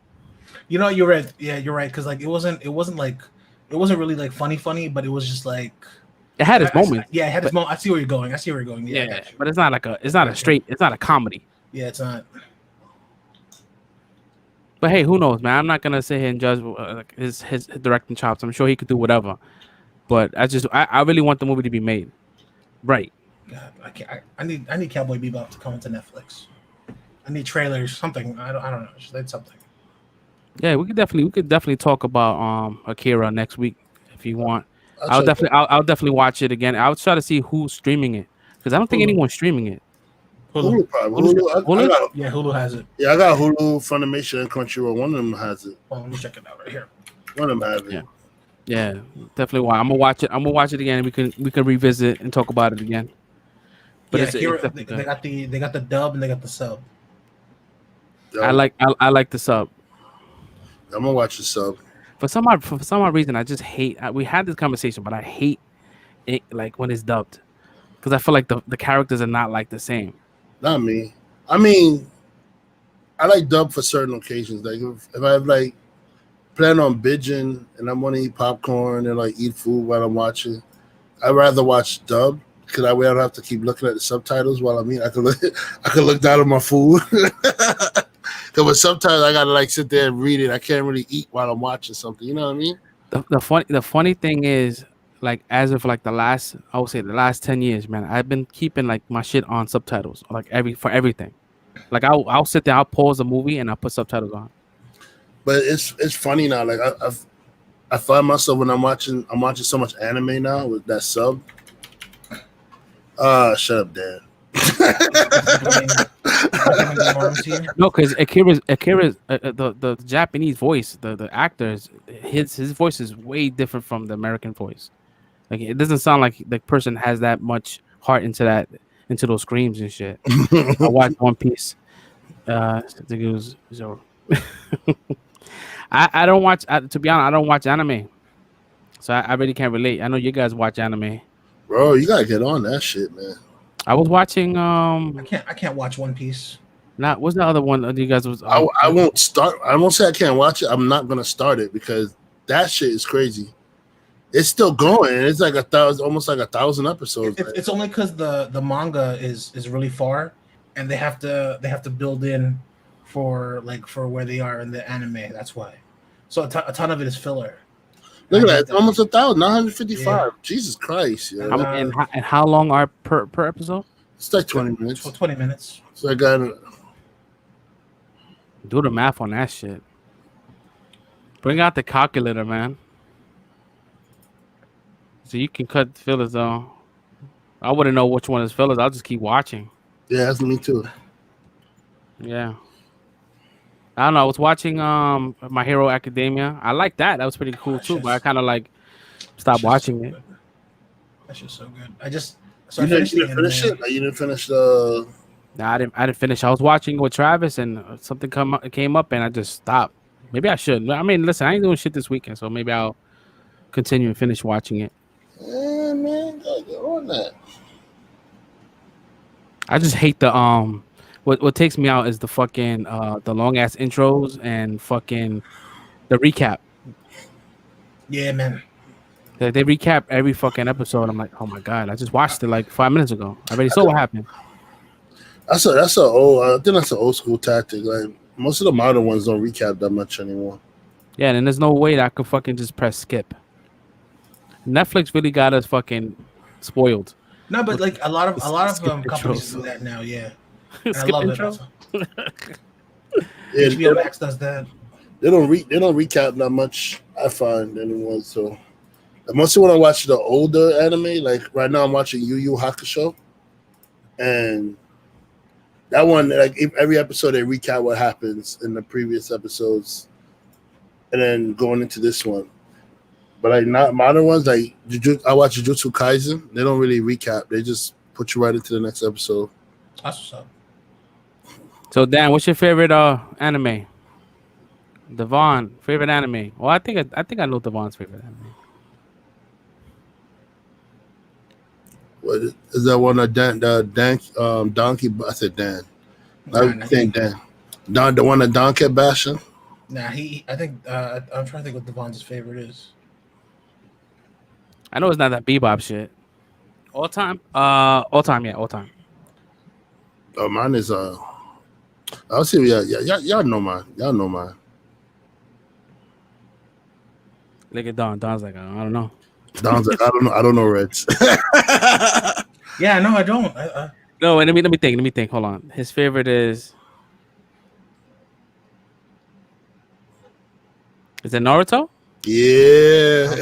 You're right. Yeah, you're right. Because it wasn't really like funny, but it was just like. It had its moment. Yeah, it had its moment. I see where you're going. Yeah, but it's not it's not a comedy. Yeah, it's not. But hey, who knows, man? I'm not gonna sit here and judge his directing chops. I'm sure he could do whatever. But I really want the movie to be made right. God, I need Cowboy Bebop to come to Netflix. I need trailers, something. I don't know. Just need something. Yeah, we could definitely talk about Akira next week if you want. I'll definitely watch it again. I'll try to see who's streaming it because I don't think anyone's streaming it. Hulu probably. Hulu has it. Yeah, I got Hulu, Funimation, and Crunchyroll. One of them has it. Well, let me check it out right here. One of them has it. Yeah, definitely. I'm gonna watch it again. And we can revisit and talk about it again. But they got the dub and they got the sub. Yo, I like the sub. I'm gonna watch the sub. For some odd reason, I just hate. We had this conversation, but I hate it like when it's dubbed because I feel like the characters are not like the same. Not me. I mean, I like dub for certain occasions. Like if I like plan on binging and I want to eat popcorn and like eat food while I'm watching, I'd rather watch dub because I don't have to keep looking at the subtitles while I'm eating. I can look down at my food. Because sometimes I gotta like sit there and read it. I can't really eat while I'm watching something. You know what I mean? The funny thing is, like as of like the last 10 years, man, I've been keeping like my shit on subtitles, like for everything. Like I'll sit there, I'll pause the movie and I'll put subtitles on. But it's funny now. Like I find myself when I'm watching so much anime now with that sub. Shut up, Dad. No, because Akira's the Japanese voice, the actors, his voice is way different from the American voice. Like it doesn't sound like the person has that much heart into those screams and shit. I watched One Piece. I think it was Zoro. I don't watch. To be honest, I don't watch anime, so I really can't relate. I know you guys watch anime. Bro, you gotta get on that shit, man. I was watching. I can't watch One Piece. What's the other one you guys was? I won't start. I won't say I can't watch it. I'm not gonna start it because that shit is crazy. It's still going. It's like almost like 1,000 episodes. It's only because the manga is really far, and they have to build in for where they are in the anime. That's why. So a ton of it is filler. Look at that! It's almost 1,000, 955. Yeah. Jesus Christ! Yeah. And how long are per episode? It's like 20 minutes. 20 minutes. So I got do the math on that shit. Bring out the calculator, man. So you can cut fillers though. I wouldn't know which one is fillers. I'll just keep watching. Yeah, that's me too. Yeah. I don't know. I was watching My Hero Academia. I like that. That was pretty cool too. But I kind of like stopped watching it. That's just so good. You didn't finish it? You didn't finish the. No, I didn't finish. I was watching with Travis, and something came up, and I just stopped. Maybe I should. I mean, listen, I ain't doing shit this weekend, so maybe I'll continue and finish watching it. Yeah, man, gotta get on that. I just hate the what takes me out is the fucking the long ass intros and fucking the recap. Yeah, man. They recap every fucking episode. I'm like, oh my god, I just watched it like 5 minutes ago. I already saw what happened. That's a old. I think that's an old school tactic. Like most of the modern ones don't recap that much anymore. Yeah, and there's no way that I could fucking just press skip. Netflix really got us fucking spoiled. No, but like a lot of companies intros. do that now. Yeah, Skip I love intro? it. Also. HBO Max does that. They don't recap that much. I find anymore. So mostly when I watch the older anime, like right now I'm watching Yu Yu Hakusho, and that one, like every episode they recap what happens in the previous episodes, and then going into this one. But like not modern ones, like I watch Jujutsu Kaisen. They don't really recap. They just put you right into the next episode. That's what's up. So Dan, what's your favorite anime? Devon, favorite anime? Well, I think I know Devon's favorite anime. What is that one? Donkey. I said Dan. I think Dan. The one that Don kept bashing. Nah, I think I'm trying to think what Devon's favorite is. I know it's not that Bebop shit. All time? All time, yeah, all time. Oh, mine is I'll see. Yeah. Y'all know mine. Look at Don. Don's like, I don't know. Don's like, I don't know Reds. Yeah, no, I don't. No, let me think. Hold on. His favorite is it Naruto? Yeah.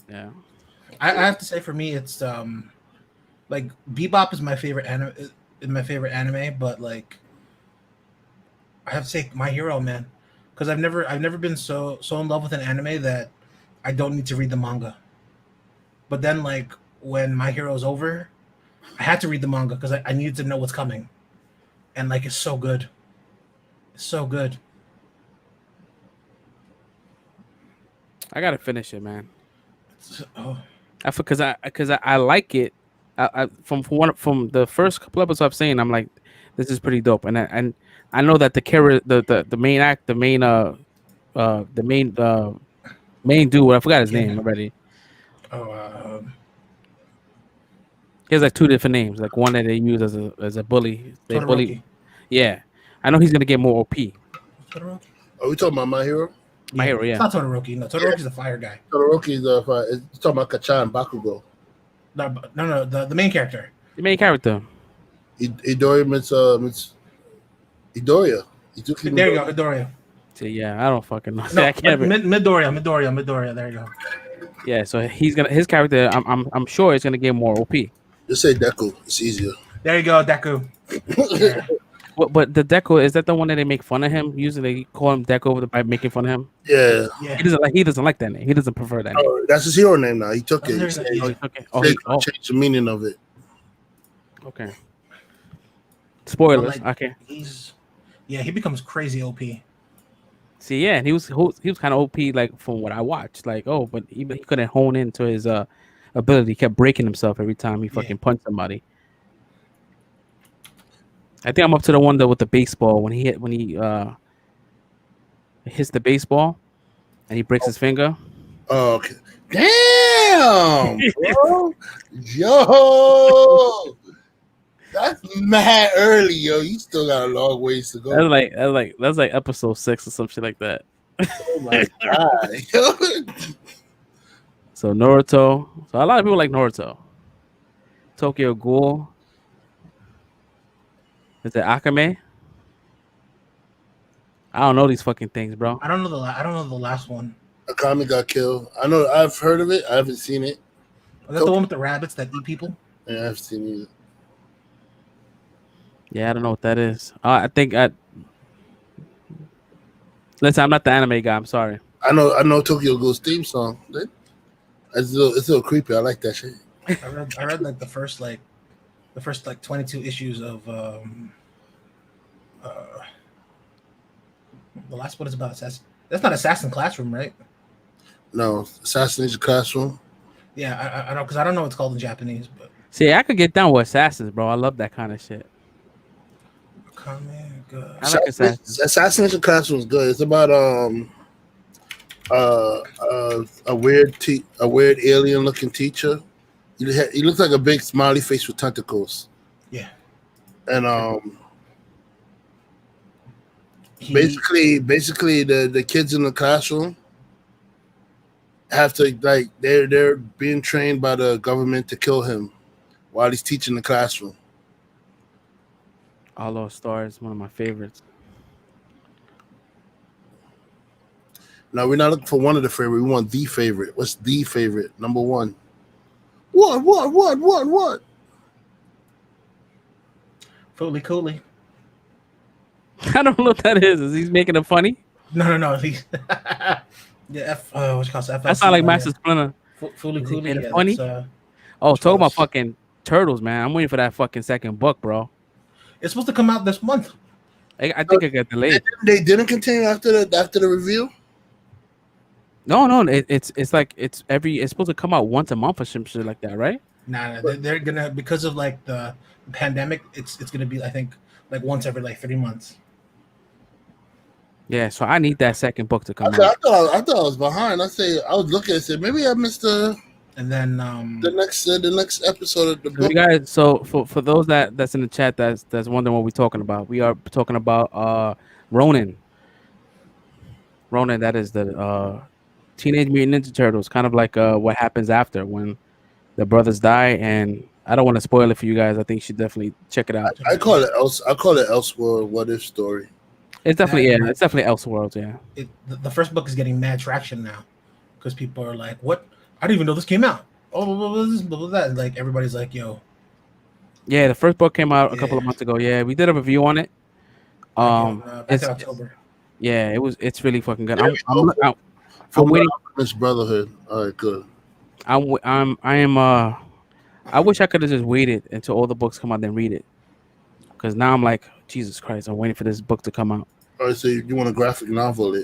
Yeah. I have to say, for me, it's like Bebop is my favorite anime, but like I have to say My Hero, man, because I've never been so in love with an anime that I don't need to read the manga. But then, like when My Hero's over, I had to read the manga because I needed to know what's coming, and like it's so good. It's so good. I gotta finish it, man. Oh. Because I like it. From the first couple episodes I've seen, I'm like, this is pretty dope, and I know that the main dude, I forgot his name already. He has like two different names, like one that they use as a bully. They bully. Yeah, I know he's gonna get more OP. Todoroki? Are we talking about My Hero? My Hero, yeah. It's not Todoroki. No, Todoroki's the fire guy. Todoroki's the fire. It's talking about Kacha and Bakugo. No, the main character. The main character. Midoriya. There you go, Midoriya. See, yeah, I don't fucking know. No, I can't Midoriya. There you go. Yeah, so his character. I'm sure is gonna get more OP. Just say Deku. It's easier. There you go, Deku. Yeah. But the Deku, is that the one that they make fun of him? Usually they call him Deku by making fun of him. Yeah. He doesn't like that name. He doesn't prefer that name. Oh, that's his hero name now. He took it. He changed the meaning of it. Okay. Spoilers. Like, okay. He becomes crazy OP. See, yeah, and he was kind of OP, like from what I watched. Like, but he couldn't hone into his ability. He kept breaking himself every time he fucking punched somebody. I think I'm up to the one with the baseball when he hits the baseball and he breaks his finger. Okay. Damn, bro. Yo. That's mad early, yo. You still got a long ways to go. That's like episode 6 or some shit like that. Oh my god. So Naruto. So a lot of people like Naruto. Tokyo Ghoul. Is it Akame? I don't know these fucking things, bro. I don't know the last one. Akame got killed. I know. I've heard of it. I haven't seen it. Is that the one with the rabbits that eat people? Yeah, I haven't seen it. Yeah, I don't know what that is. Listen, I'm not the anime guy. I'm sorry. I know Tokyo Ghoul's theme song. It's a little creepy. I like that shit. I read like the first 22 issues of The last one is about assassin. That's not Assassin Classroom, right? No, Assassination Classroom. Yeah, I don't because I don't know what it's called in Japanese, but See, I could get down with assassins, bro. I love that kind of shit. comic. I like assassins. Assassination Classroom is good. It's about a weird alien looking teacher. He looks like a big smiley face with tentacles. Yeah. And basically the kids in the classroom have to like they're being trained by the government to kill him while he's teaching the classroom. All Those Stars, one of my favorites. Now we're not looking for one of the favorite. We want the favorite. What's the favorite? Number one. What? Fooly Cooley. I don't know what that is. Is he making it funny? No. He, yeah, what's it called? FLC, That sounds like Master Splinter. Fooly Cooley. Yeah, funny? Talk about fucking turtles, man. I'm waiting for that fucking second book, bro. It's supposed to come out this month. I think it got delayed. They didn't continue after the review. No. It's like it's supposed to come out once a month or some shit like that, right? Nah, they're gonna because of like the pandemic. It's gonna be I think like once every like 3 months. Yeah, so I need that second book to come out. I thought I was behind. I was looking and said maybe I missed the next episode of the book. You guys, so for those that's in the chat that's wondering what we're talking about, we are talking about Ronin. Ronin, that is the Teenage Mutant Ninja Turtles, kind of like what happens after when the brothers die, and I don't want to spoil it for you guys. I think you should definitely check it out. I call it Elseworld What If story. It's definitely it's definitely Elseworlds. Yeah. The first book is getting mad traction now because people are like, "What? I didn't even know this came out." Oh, blah, blah, blah. Like everybody's like, "Yo." Yeah, the first book came out a couple of months ago. Yeah, we did a review on it. Back in October. Yeah, it's really fucking good. Yeah, I'm waiting. This Brotherhood. All right, good. I wish I could have just waited until all the books come out and read it, because now I'm like, Jesus Christ, I'm waiting for this book to come out. All right, so you want a graphic novel?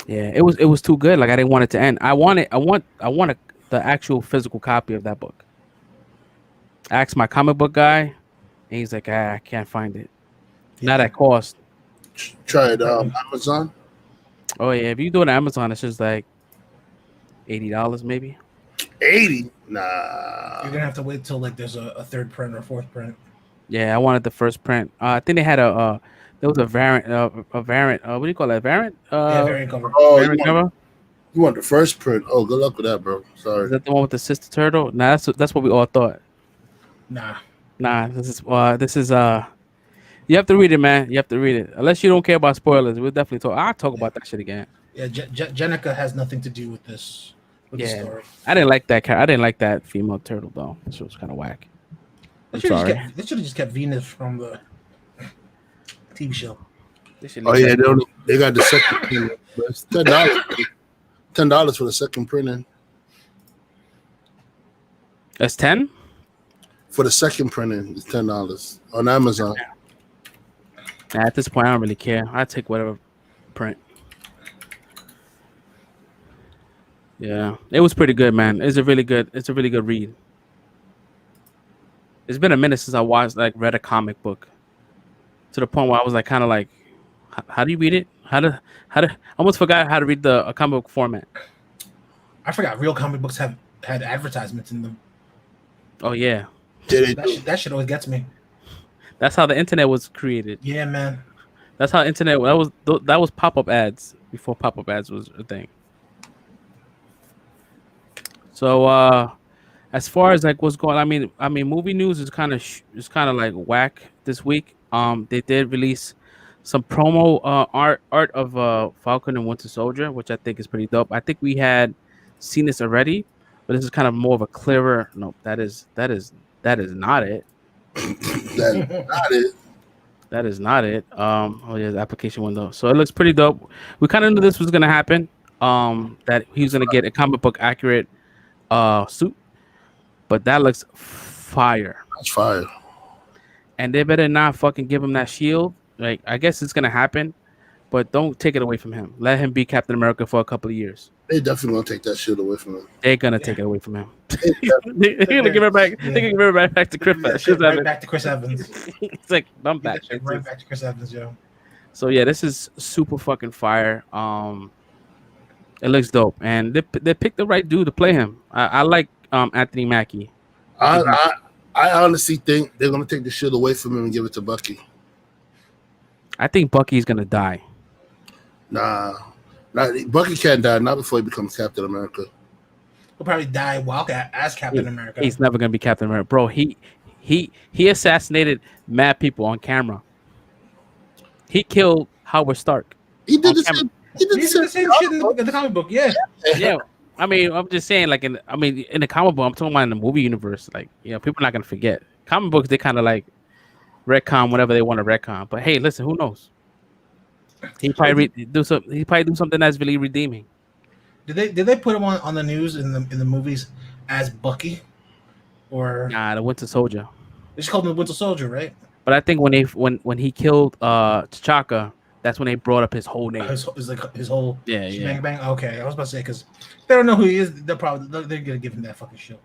Yeah, it was too good. Like I didn't want it to end. I want the actual physical copy of that book. I asked my comic book guy, and he's like, I can't find it. Not at cost. Try it Amazon. Oh yeah, if you do it on Amazon, it's just like $80 maybe. 80? Nah. You're gonna have to wait till like there's a third print or fourth print. Yeah, I wanted the first print. I think they had there was a variant. What do you call that? Variant? Variant cover. Oh, variant cover. You want the first print? Oh, good luck with that, bro. Sorry. Is that the one with the sister turtle? Nah, that's what we all thought. Nah. This is you have to read it, man. You have to read it. Unless you don't care about spoilers, we'll definitely talk. I'll talk about that shit again. Yeah, Jenica has nothing to do with this. With the story. I didn't like that. I didn't like that female turtle though. This was kind of whack. They should have just kept Venus from the TV show. Oh yeah, they got the second printing. It's $10. $10 for the second printing. That's 10 for the second printing. It's $10 on Amazon. At this point, I don't really care. I take whatever print. Yeah, it was pretty good, man. It's a really good read. It's been a minute since I read a comic book, to the point where I was like, kind of like, how do you read it? I almost forgot how to read a comic book format. I forgot real comic books had advertisements in them. Oh yeah, that shit always gets me. That's how the internet was created. Yeah, man. That's how internet. That was pop-up ads before pop-up ads was a thing. So as far as like what's going, I mean, movie news is kind of like whack this week. They did release some promo art of Falcon and Winter Soldier, which I think is pretty dope. I think we had seen this already, but this is kind of more of a clearer. No, that is not it. That is not it. That is not it. Oh yeah, the application window. So it looks pretty dope. We kind of knew this was gonna happen. That he was gonna get a comic book accurate suit, but that looks fire. That's fire. And they better not fucking give him that shield. Like, I guess it's gonna happen, but don't take it away from him. Let him be Captain America for a couple of years. They definitely gonna take that shit away from him. They're gonna take it away from him. They They're gonna give it back. Yeah. They're gonna give it right back to Chris Evans. Right back to Chris Evans. It's like I'm back. Right back to Chris Evans, yo. So yeah, this is super fucking fire. It looks dope, and they picked the right dude to play him. I like Anthony Mackie. I honestly think they're gonna take the shit away from him and give it to Bucky. I think Bucky's gonna die. Nah, Bucky can't die. Not before he becomes Captain America. He'll probably die Wildcat as Captain America. He's never gonna be Captain America, bro. He assassinated mad people on camera. He killed Howard Stark. He did the same. He did the same shit in the comic book. Yeah. Yeah. I mean, I'm just saying, like in the comic book, I'm talking about in the movie universe. Like, you know, people are not gonna forget. Comic books, they kind of like retcon whatever they want to retcon. But hey, listen, who knows? He probably do something that's really redeeming. Did they put him on the news in the movies as Bucky, or Nah, the Winter Soldier. They just called him the Winter Soldier, right? But I think when he killed T'Chaka, that's when they brought up his whole name. His whole yeah. bang. Okay, I was about to say because they don't know who he is. They're gonna give him that fucking shield.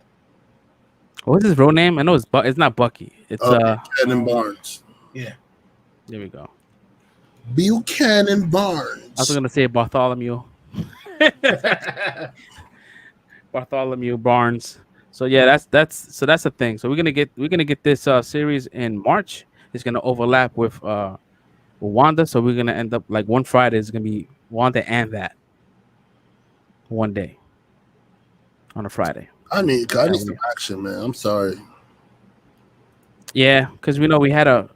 What's his real name? I know it's not Bucky. It's Buchanan Barnes. Yeah. There we go. Buchanan Barnes. I was gonna say Bartholomew. Bartholomew Barnes. So yeah, that's the thing. So we're gonna get this series in March. It's gonna overlap with Wanda. So we're gonna end up like one Friday is gonna be Wanda and that one day on a Friday. I need some action, man. I'm sorry. Yeah, because we know we had a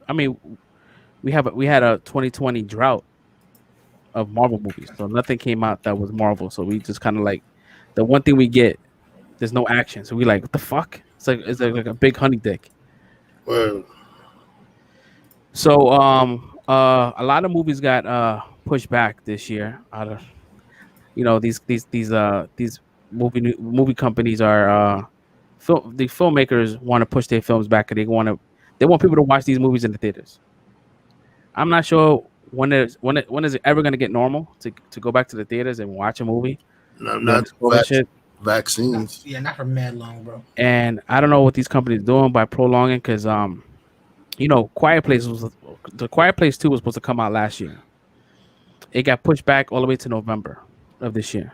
2020 drought of Marvel movies, so nothing came out that was Marvel. So we just kind of like the one thing we get, there's no action. So we like, what the fuck? It's like a big honey dick. Well, so a lot of movies got pushed back this year. Out of these movie companies are the filmmakers want to push their films back, and they want people to watch these movies in the theaters. I'm not sure when is it ever going to get normal to go back to the theaters and watch a movie. not vaccines. Yeah, not for mad long, bro. And I don't know what these companies are doing by prolonging, because Quiet Place 2 was supposed to come out last year. It got pushed back all the way to November of this year.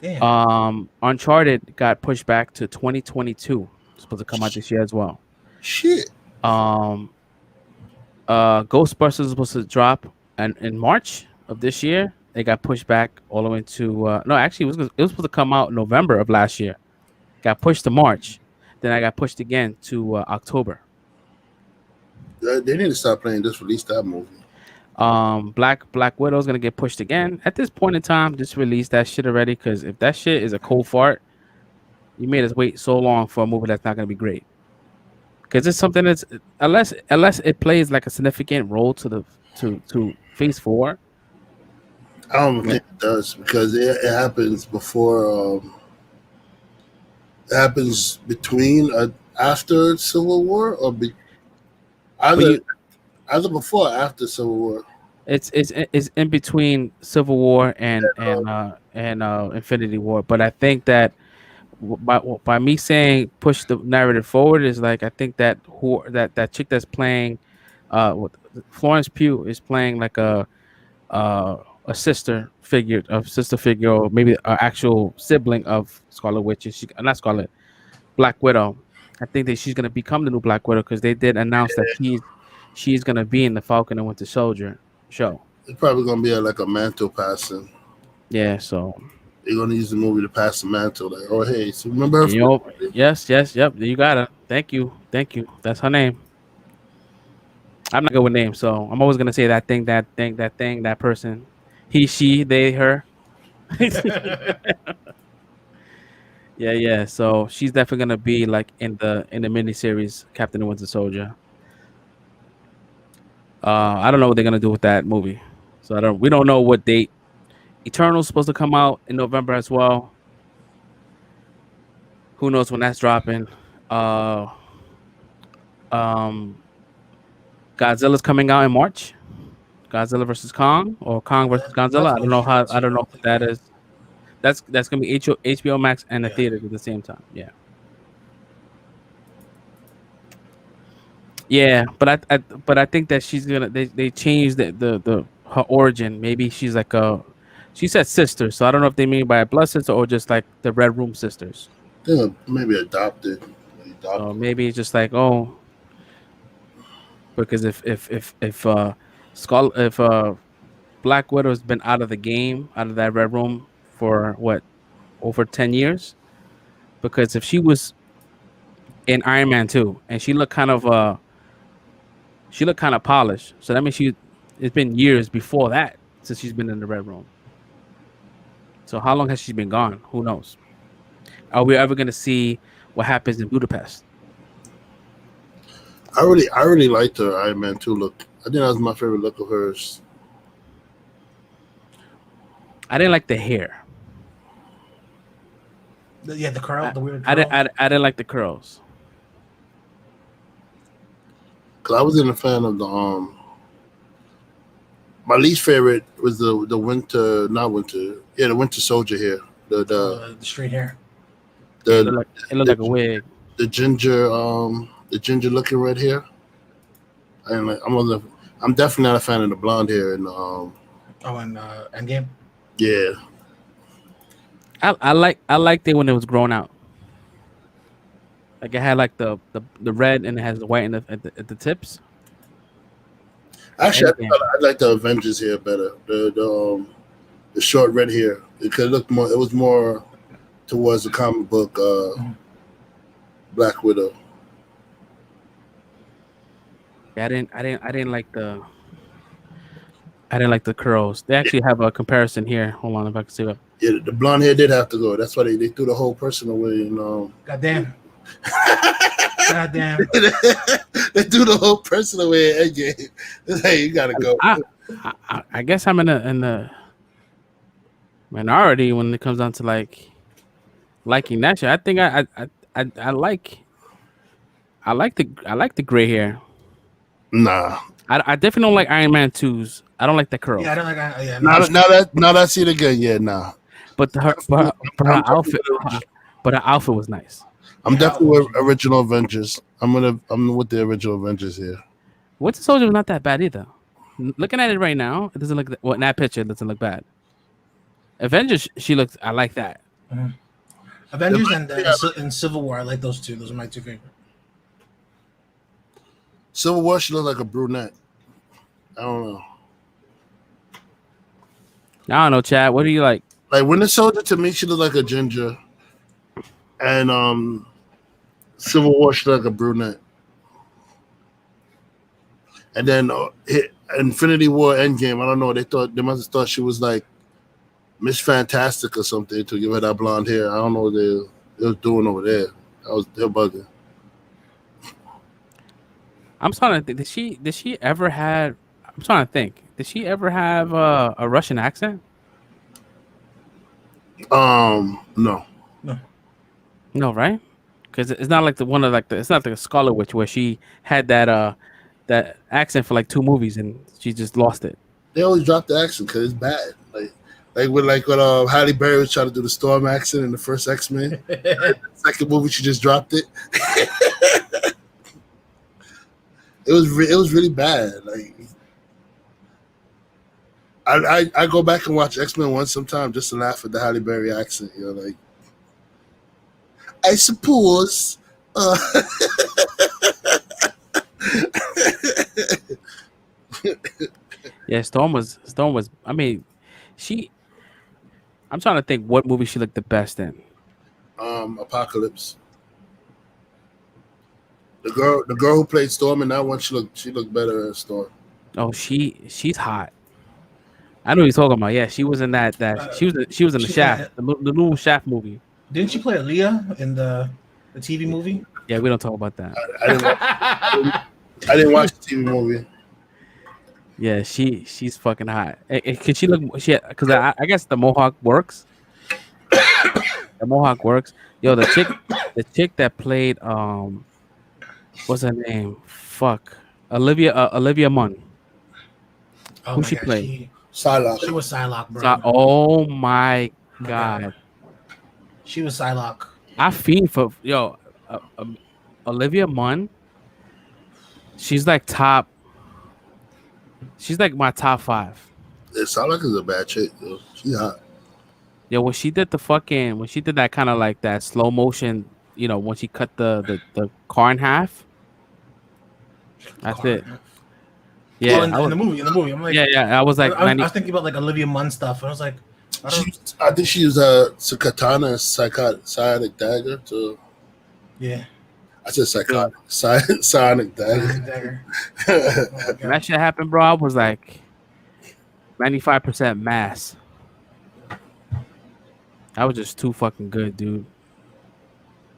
Damn. Uncharted got pushed back to 2022. It's supposed to come out this year as well. Shit. Ghostbusters was supposed to drop in March of this year. It got pushed back all the way to no, actually it was supposed to come out in November of last year. Got pushed to March. Then I got pushed again to October. They need to stop playing. Just release that movie. Black Widow's gonna get pushed again. At this point in time, just release that shit already, because if that shit is a cold fart, you made us wait so long for a movie that's not gonna be great. Because it's something that's unless it plays like a significant role to Phase 4. I don't think it does, because it happens before. It happens between after Civil War or either before or after Civil War. It's in between Civil War and Infinity War. But I think that by me saying push the narrative forward is like, I think that that chick that's playing Florence Pugh is playing like a sister figure, or maybe an actual sibling of Scarlet Witch. Not Scarlet, Black Widow. I think that she's gonna become the new Black Widow, because they did announce that she's gonna be in the Falcon and Winter Soldier show. It's probably gonna be like a mantle passing. Yeah, so they're gonna use the movie to pass the mantle. Like, oh hey, so remember her? Yes, yep. You got it. Thank you. That's her name. I'm not good with names, so I'm always gonna say that thing, that person, he, she, they, her. Yeah. So she's definitely gonna be like in the miniseries Captain and Winter Soldier. I don't know what they're gonna do with that movie, so we don't know what date. Eternal's supposed to come out in November as well. Who knows when that's dropping? Godzilla's coming out in March. Godzilla versus Kong or Kong versus That's Godzilla. I don't know how. I interesting. don't know what that is. That's gonna be HBO Max and the Yeah. theaters at the same time. Yeah. Yeah, but I think that she's gonna they changed the her origin. Maybe she's like a she said sister, so I don't know if they mean by a blood sister or just like the Red Room sisters. Maybe adopted. So Adopted. maybe it's just like oh, because if Skull if Black Widow's been out of the game, out of that Red Room for what over 10 years, because if she was in Iron Man 2 and she looked kind of polished, so that means it's been years before that since she's been in the Red Room. So how long has she been gone? Who knows? Are we ever going to see what happens in Budapest? I really liked her Iron Man 2 look. I think that was my favorite look of hers. I didn't like the hair. Yeah, the curl, the weird curl. I didn't like the curls. Cause I wasn't a fan of the My least favorite was the winter, not winter. Yeah, the Winter Soldier here. The straight hair. It looked like a wig. The ginger looking red hair. I'm definitely not a fan of the blonde hair and and Endgame. Yeah. I liked it when it was grown out. Like it had like the red and it has the white at the tips. Actually, I like the Avengers hair better. The short red hair. It could look more. It was more towards the comic book Black Widow. Yeah, I didn't like the curls. They actually have a comparison here. Hold on, if I can see it. Yeah, the blonde hair did have to go. That's why they threw the whole person away. Goddamn. Goddamn. They threw the whole person away at Endgame. Hey, you gotta go. I guess I'm in the minority when it comes down to liking that shit. I think I like the gray hair. Nah. I definitely don't like Iron Man 2's. I don't like the curls. Yeah, I don't like. Yeah, now that I see it again, yeah, nah. But her outfit, but her outfit was nice. I'm definitely with original Avengers. I'm with the original Avengers here. Winter Soldier was not that bad either. Looking at it right now, it doesn't look in that picture. It doesn't look bad. Avengers, she looks. I like that. Mm-hmm. Avengers and Civil War. I like those two. Those are my two favorite. Civil War, she looked like a brunette. I don't know. I don't know, Chad. What do you like? Like Winter Soldier, to me, she looked like a ginger, and Civil War, she looked like a brunette. And then Infinity War, Endgame, I don't know. They must have thought she was like Miss Fantastic or something to give her that blonde hair. I don't know what they was doing over there. They're bugging. I'm trying to think. Did she ever have? I'm trying to think. Did she ever have a Russian accent? No. No, right? Because it's not like it's not like a Scarlet Witch where she had that accent for like 2 movies and she just lost it. They always drop the accent because it's bad. Like when Halle Berry was trying to do the Storm accent in the first X-Men. Second movie, she just dropped it. It was really bad. Like I go back and watch X-Men 1 sometime just to laugh at the Halle Berry accent. Like I suppose. Yeah, Storm was. I mean, I'm trying to think what movie she looked the best in. Apocalypse. The girl who played Storm in that one, she looked better as Storm. Oh, she's hot. I know what you're talking about. Yeah, she was in that. She was in the Shaft, the new Shaft movie. Didn't she play Aaliyah in the TV movie? Yeah, we don't talk about that. I didn't watch the TV movie. Yeah, she's fucking hot. Could she look? Because I guess the Mohawk works. The Mohawk works. Yo, the chick that played what's her name? Fuck, Olivia Munn. Oh Who my she god, played? Psylocke. she was Psylocke, bro. Oh my Oh my god. She was Psylocke. I fiend for Olivia Munn. She's like top. She's like my top 5. Psylocke is a bad chick, though. She hot. Yo, when she did that kind of like that slow motion, when she cut the car in half. That's it. Yeah, in the movie, I'm like, yeah. I was like, I was thinking about like Olivia Munn stuff. I was like, I think she used a katana, psionic dagger to. Yeah. I said psychotic. Psionic dagger. When that shit happened, bro, I was like 95% mass. That was just too fucking good, dude.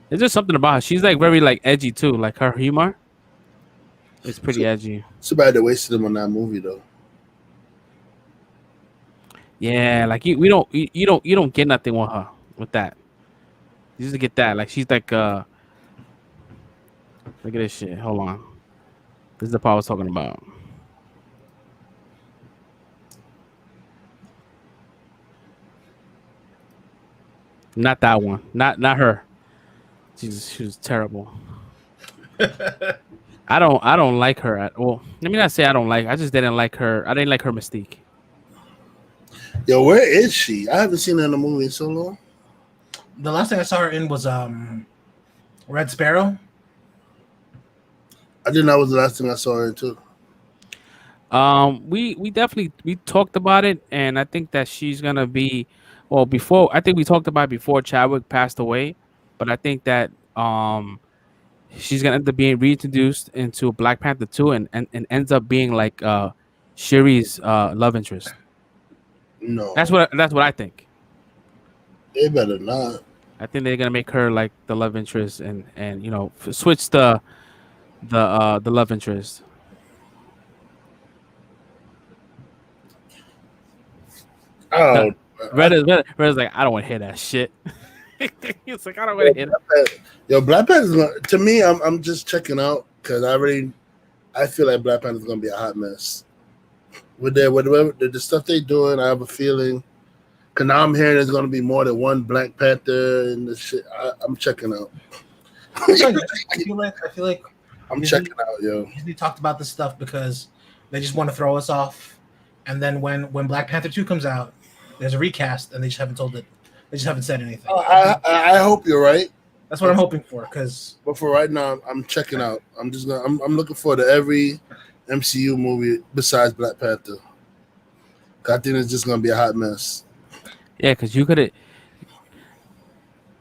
There's just something about her. She's like very like edgy too. Like her humor. It's pretty edgy. It's bad they wasted him on that movie though. Yeah, like you don't get nothing with her with that. You just get that. Like she's like look at this shit. Hold on. This is the part I was talking about. Not that one. Not her. She was terrible. I don't like her at well. Let me not say I don't like. I just didn't like her. I didn't like her mystique. Yo, where is she? I haven't seen her in a movie in so long. The last thing I saw her in was Red Sparrow. I think that was the last thing I saw her in too. We definitely talked about it, and I think that she's gonna be. Well, before I think we talked about it before Chadwick passed away, but I think that she's gonna end up being reintroduced into Black Panther 2 and ends up being like Shuri's love interest. No, that's what I think. They better not. I think they're gonna make her like the love interest and switch the love interest. Oh, Red is like, I don't want to hear that shit. He's like, I don't want to hear that. Yo, Black Panther, to me, I'm just checking out because I feel like Black Panther is gonna be a hot mess. With the stuff they're doing, I have a feeling. Cause now I'm hearing there's gonna be more than one Black Panther and the shit. I'm checking out. I feel like I'm checking out, yo. We talked about this stuff because they just want to throw us off, and then when Black Panther 2 comes out, there's a recast, and they just haven't told it. They just haven't said anything. I hope you're right. That's what I'm hoping for. But for right now, I'm checking out. I'm looking forward to every MCU movie besides Black Panther. I think it's just gonna be a hot mess. Yeah, because you could have,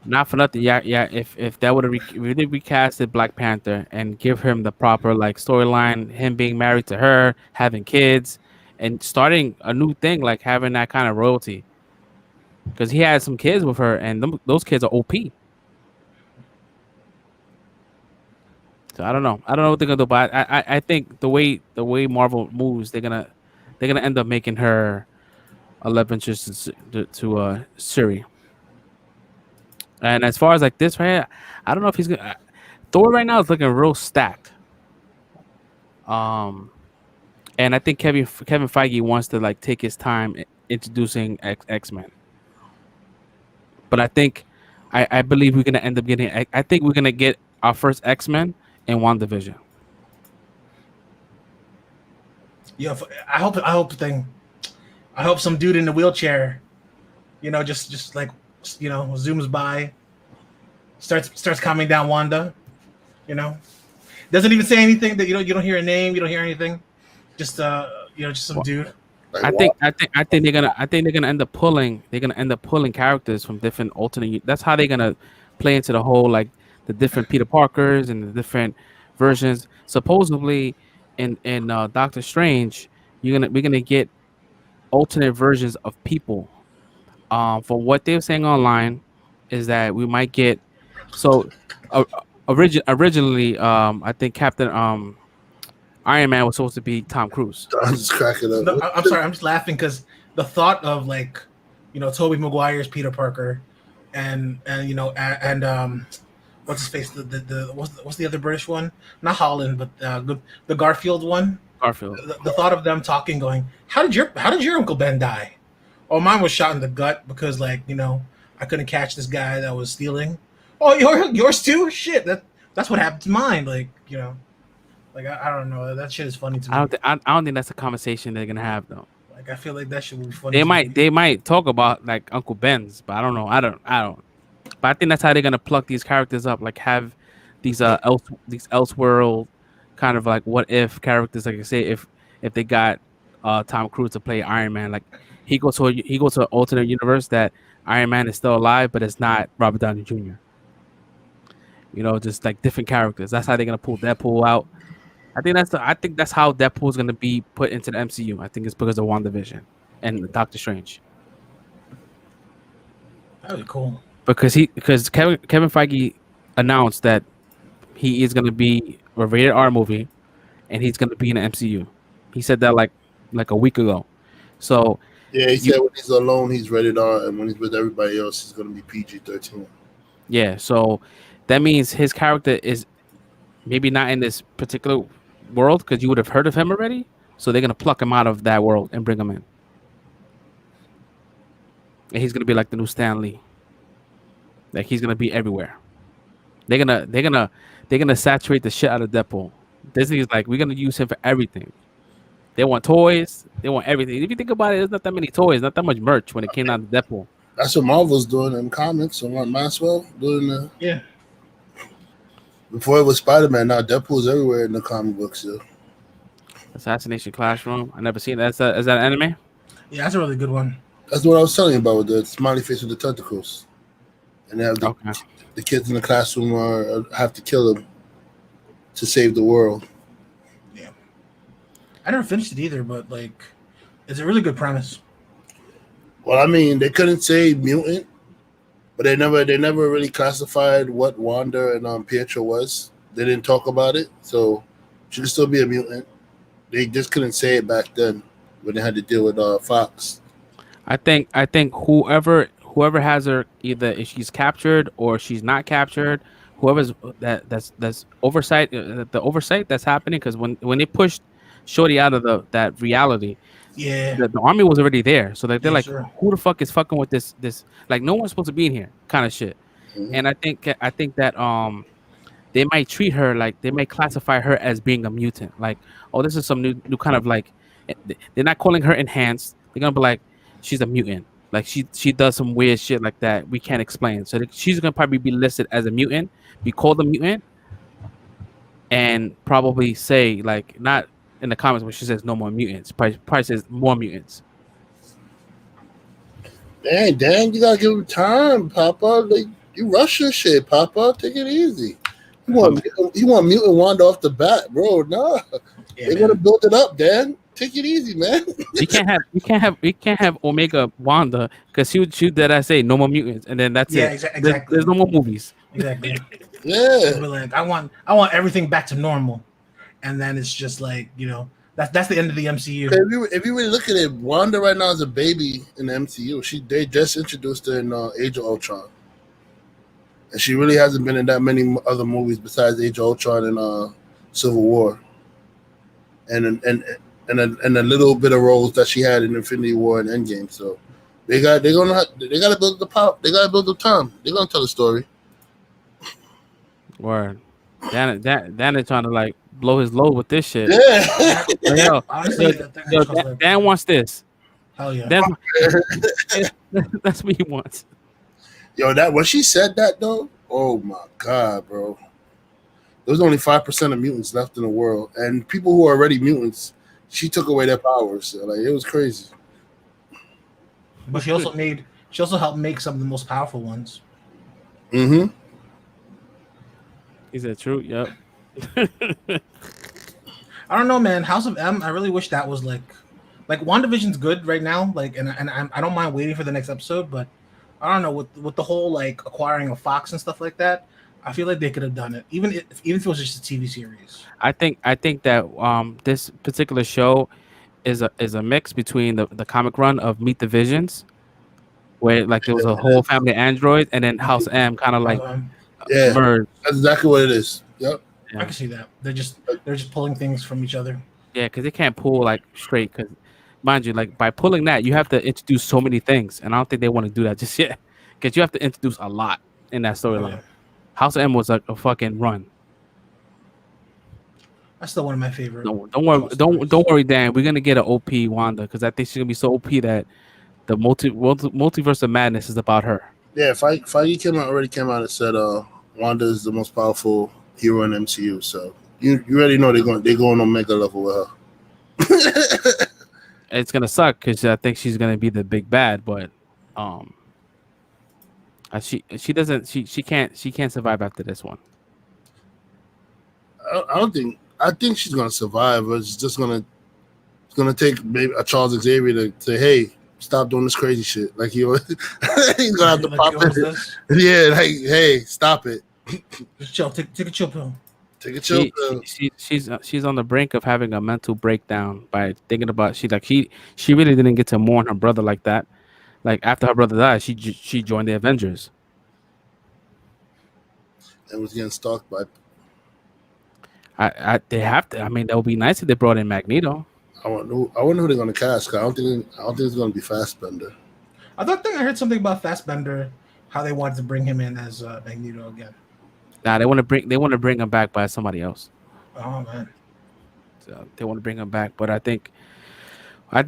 not for nothing. Yeah. If that would have really recasted Black Panther and give him the proper like storyline, him being married to her, having kids, and starting a new thing, like having that kind of royalty. Because he had some kids with her, and those kids are OP. So I don't know what they're gonna do, but I think the way Marvel moves, they're gonna end up making her a love interest to Shuri. And as far as like this right here, I don't know if he's gonna. Thor right now is looking real stacked. And I think Kevin Feige wants to like take his time introducing X-Men. But I believe we're gonna end up getting. I think we're gonna get our first X-Men in WandaVision. Yeah, I hope some dude in the wheelchair, just like zooms by, starts calming down Wanda, doesn't even say anything. That you don't hear a name, you don't hear anything, just some dude. Like, I think they're gonna end up pulling characters from different alternate. That's how they're gonna play into the whole like the different Peter Parkers and the different versions. Supposedly, in Doctor Strange, we're gonna get alternate versions of people. From what they're saying online, is that we might get originally I think Captain Iron Man was supposed to be Tom Cruise. I'm just cracking up. No, I'm sorry. I'm just laughing because the thought of like, Tobey Maguire's Peter Parker, and what's his face? What's the other British one? Not Holland, but the Garfield one. Garfield. The thought of them talking, going, how did your Uncle Ben die? Oh, mine was shot in the gut because, like, I couldn't catch this guy that was stealing. Oh, yours too? Shit, that's what happened to mine. Like, like I don't know. That shit is funny to me. I don't think that's a conversation they're gonna have though. Like, I feel like that shit would be funny. They might talk about like Uncle Ben's, but I don't know. I don't. But I think that's how they're gonna pluck these characters up. Like have these elseworld kind of like what if characters. Like I say, if they got Tom Cruise to play Iron Man, like he goes to an alternate universe that Iron Man is still alive, but it's not Robert Downey Jr. Just like different characters. That's how they're gonna pull Deadpool out. I think that's how Deadpool is gonna be put into the MCU. I think it's because of WandaVision and Doctor Strange. That'd be cool. Because Kevin Feige announced that he is gonna be a rated R movie, and he's gonna be in the MCU. He said that like a week ago. So yeah, he said when he's alone, he's rated R, and when he's with everybody else, he's gonna be PG-13. Yeah, so that means his character is maybe not in this particular world because you would have heard of him already. So they're gonna pluck him out of that world and bring him in, and he's gonna be like the new Stan Lee. Like he's gonna be everywhere. They're gonna saturate the shit out of Deadpool. Disney's like, we're gonna use him for everything. They want toys. They want everything. If you think about it, there's not that many toys, not that much merch when it came down to Deadpool. That's what Marvel's doing in comics. So Maxwell doing the yeah. Before it was Spider-Man, now Deadpool's everywhere in the comic books. So. Assassination Classroom. I never seen that. Is that an anime? Yeah, that's a really good one. That's what I was telling you about with the smiley face with the tentacles. And they have the kids in the classroom have to kill him to save the world. Yeah. I never finished it either, but like, it's a really good premise. Well, I mean, they couldn't say mutant, but they never really classified what Wanda and Pietro was. They didn't talk about it, so she could still be a mutant. They just couldn't say it back then when they had to deal with Fox. I think whoever has her, either if she's captured or she's not captured, whoever's that's oversight, the oversight that's happening, because when they pushed Shorty out of that reality, yeah, the army was already there, so they're like, sure. Who the fuck is fucking with this like no one's supposed to be in here kind of shit. Mm-hmm. And I think that they might treat her like, they might classify her as being a mutant, like, oh, this is some new kind of, like, they're not calling her enhanced, they're gonna be like, she's a mutant, like she does some weird shit like that we can't explain, so she's gonna probably be listed as a mutant, be called a mutant, and probably say, like, not in the comments when she says no more mutants, probably says more mutants. Dang, you gotta give him time, Papa. Like, you rushing shit, Papa. Take it easy. You want mutant Wanda off the bat, bro? Nah, they're gonna build it up, Dan. Take it easy, man. You can't have Omega Wanda, because she would that I say no more mutants, and then that's it. Exactly. There's no more movies. Exactly. Yeah. But like, I want everything back to normal, and then it's just like, that's the end of the MCU. If you really look at it, Wanda right now is a baby in the MCU. They just introduced her in Age of Ultron, and she really hasn't been in that many other movies besides Age of Ultron and Civil War, and a little bit of roles that she had in Infinity War and Endgame. So they got to build the pop. They got to build the time. They're gonna tell the story. Word. Dan is trying to like blow his load with this shit. Yeah. Dan wants this. Hell yeah. That's what he wants. Yo, that when she said that though, oh my god, bro. There was only 5% of mutants left in the world, and people who are already mutants, she took away their powers. So, like, it was crazy. But she also helped make some of the most powerful ones. Mm-hmm. Is that true? Yep. I don't know, man. House of M, I really wish that was like WandaVision's good right now. Like, and I don't mind waiting for the next episode, but I don't know, with the whole like acquiring of Fox and stuff like that, I feel like they could have done it, even if it was just a TV series. I think that this particular show is a mix between the comic run of Meet the Visions, where like there was a whole family of androids, and then House M kind of like merged. That's exactly what it is. Yep. Yeah. I can see that. They're just pulling things from each other. Yeah, because they can't pull like straight. Because mind you, like by pulling that, you have to introduce so many things, and I don't think they want to do that just yet. Because you have to introduce a lot in that Oh storyline. yeah, House of M was like a fucking run. that's still one of my favorite No, don't worry, short stories. don't worry, Dan. We're gonna get an OP Wanda because I think she's gonna be so OP that the multiverse of madness is about her. Yeah, Feige already came out and said Wanda is the most powerful hero in MCU. So you already know they're going on mega level with her. It's gonna suck because I think she's gonna be the big bad, but um, she doesn't she can't survive after this one. I don't think I think she's gonna survive, but it's gonna take maybe a Charles Xavier to say, hey, stop doing this crazy shit. Like he's gonna have to Like pop he always it. does. Yeah, like hey, stop it. Just chill. Take a chill pill. Take a chill She, she, pill. she she's on the brink of having a mental breakdown by thinking about she really didn't get to mourn her brother like that. Like after her brother died, she joined the Avengers. And was getting stalked by. I they have to. I mean, that would be nice if they brought in Magneto. I wonder who they're gonna cast. 'Cause I don't think it's gonna be Fassbender. I heard something about Fassbender, how they wanted to bring him in as Magneto again. Nah, they want to bring him back by somebody else. Oh man, So they want to bring him back, but I think we're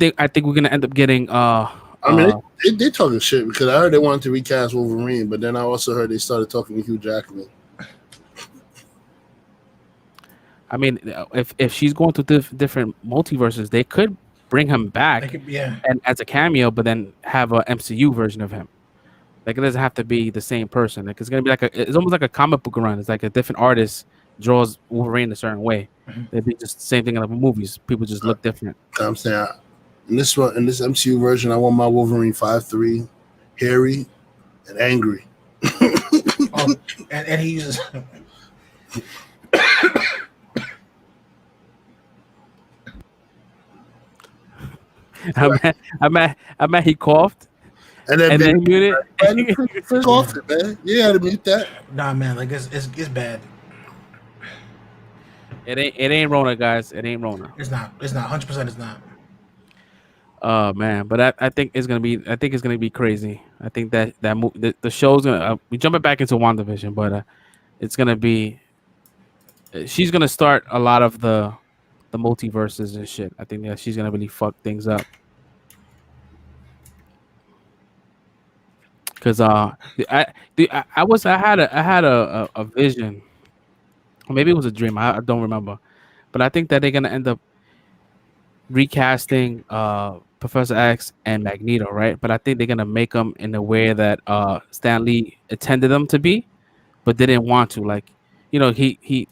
gonna end up getting I mean, they talking shit because I heard they wanted to recast Wolverine, but then I also heard they started talking to Hugh Jackman. I mean, if she's going through different multiverses, they could bring him back yeah. and as a cameo, but then have a MCU version of him. Like it doesn't have to be the same person. Like it's gonna be it's almost like a comic book run. It's like a different artist draws Wolverine a certain way. Mhm. It'd be just the same thing in the movies. People just look different. I'm saying in this MCU version, I want my Wolverine 5'3", hairy, and angry. Oh, and he uses. I'm at he coughed And and then he muted. coffee, man. You had to mute that. Nah, man, like it's bad. It ain't Rona, guys. It ain't Rona. It's not. 100%. It's not. Oh man, but I think it's gonna be crazy. I think that the show's gonna we jumping back into WandaVision, but it's gonna be she's gonna start a lot of the multiverses and shit. I think that she's gonna really fuck things up. Cause I had a vision, or maybe it was a dream. I don't remember, but I think that they're gonna end up recasting Professor X and Magneto, right? But I think they're gonna make them in the way that Stan Lee intended them to be, but didn't want to. Like, he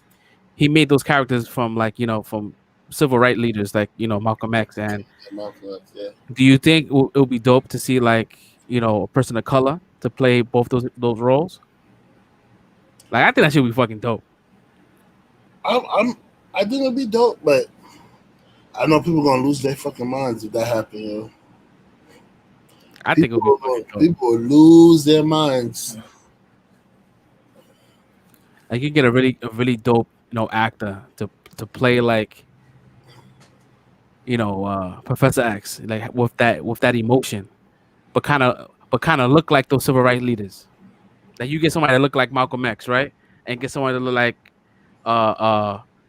made those characters from from civil rights leaders like Malcolm X. And Yeah. do you think it would be dope to see like a person of color to play both those roles? Like, I think that should be fucking dope. I think it'd be dope, but I know people gonna lose their fucking minds if that happens. I think it'll be fucking dope. People will lose their minds. Like, you get a really dope actor to play like Professor X, like with that emotion, but kind of look like those civil rights leaders. Like, you get somebody that look like Malcolm X, right, and get somebody that look like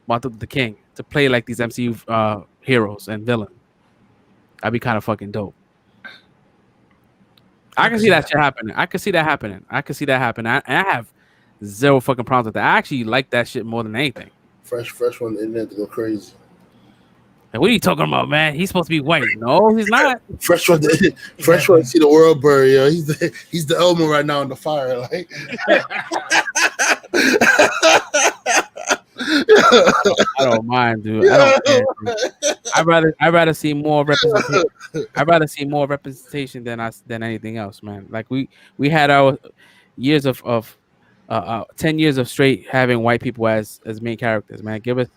Martin Luther King to play like these MCU heroes and villains. That'd be kind of fucking dope. I can see that shit happening. I can see that happening. I have zero fucking problems with that. I actually like that shit more than anything. Fresh on the internet to go crazy. Like, what are you talking about, man? He's supposed to be white. No, he's not. Fresh one to see the world burn. Yo, he's the Elmo right now in the fire. Like, I don't mind, dude. I don't care, dude. I'd rather see more representation. I'd rather see more representation than anything else, man. Like, we had our years of 10 years of straight having white people as main characters, man. Give us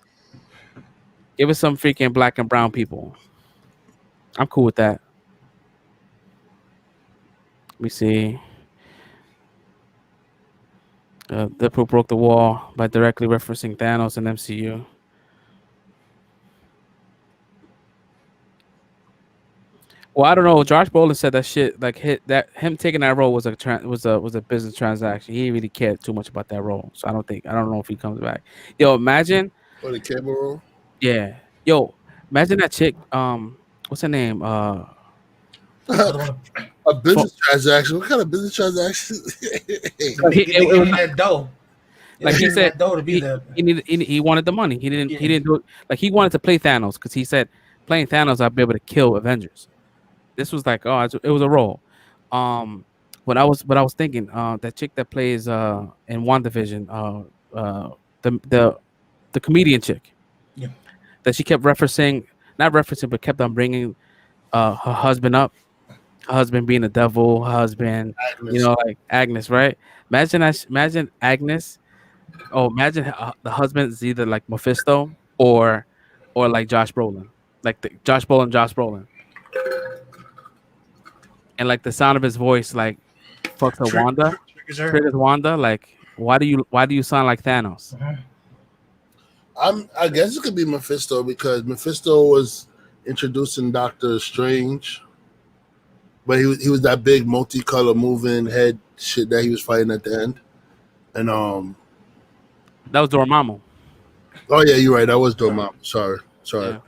some freaking black and brown people. I'm cool with that. Let me see. Deadpool broke the wall by directly referencing Thanos in MCU. Well, I don't know. Josh Brolin said that shit like him taking that role was was a business transaction. He didn't really cared too much about that role, so I don't know if he comes back. Yo, imagine, For the cable roll. yeah, yo, imagine that chick. What's her name? A business transaction. What kind of business transaction? They gave him that dough. Like he said, that dough to be the. he wanted the money. He didn't do it. Like he wanted to play Thanos because he said playing Thanos I'd be able to kill Avengers. This was like it was a role. What I was thinking, that chick that plays in WandaVision, the the comedian chick, Yeah. that she kept referencing, not referencing, but kept on bringing her husband up, her husband being the devil, her husband, Agnes. like Agnes, right? Imagine Agnes. Oh, imagine the husband is either like Mephisto or like Josh Brolin, like Josh Brolin, and like the sound of his voice like fucks a Wanda, triggers Wanda. Like, why do you sound like Thanos? I guess it could be Mephisto because Mephisto was introducing Doctor Strange, but he was that big multicolor moving head shit that he was fighting at the end, and that was Dormammu. Oh yeah, you're right. That was Dormammu. Sorry. Yeah,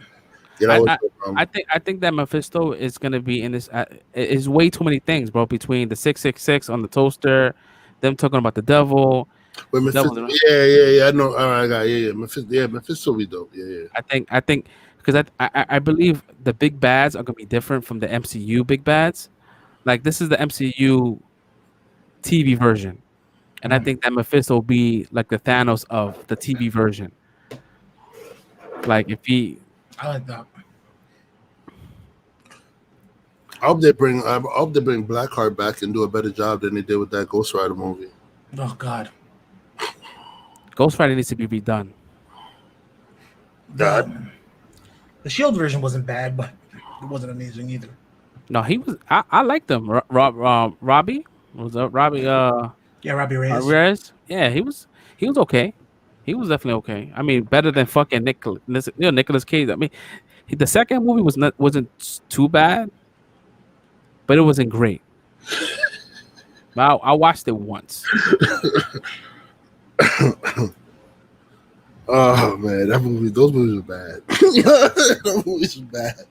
that was Dormammu. I think that Mephisto is gonna be in this. Is way too many things, bro. Between the 666 on the toaster, them talking about the devil. But Mephisto, yeah. I know. All right, I got Mephisto will be dope. Yeah. I think because I believe the big bads are gonna be different from the MCU big bads. Like this is the MCU TV version, and I think that Mephisto will be like the Thanos of the TV version. Like if he, I like that. I hope they bring Blackheart back and do a better job than they did with that Ghost Rider movie. Oh God. Ghost Rider needs to be redone. God. The Shield version wasn't bad, but it wasn't amazing either. No, he was. I liked him. Robbie was up. Robbie. Yeah, Robbie Reyes. Yeah, he was okay. He was definitely okay. I mean, better than fucking Nicolas Cage. I mean, the second movie wasn't too bad, but it wasn't great. I watched it once. Oh man, those movies were bad. Those movies were bad.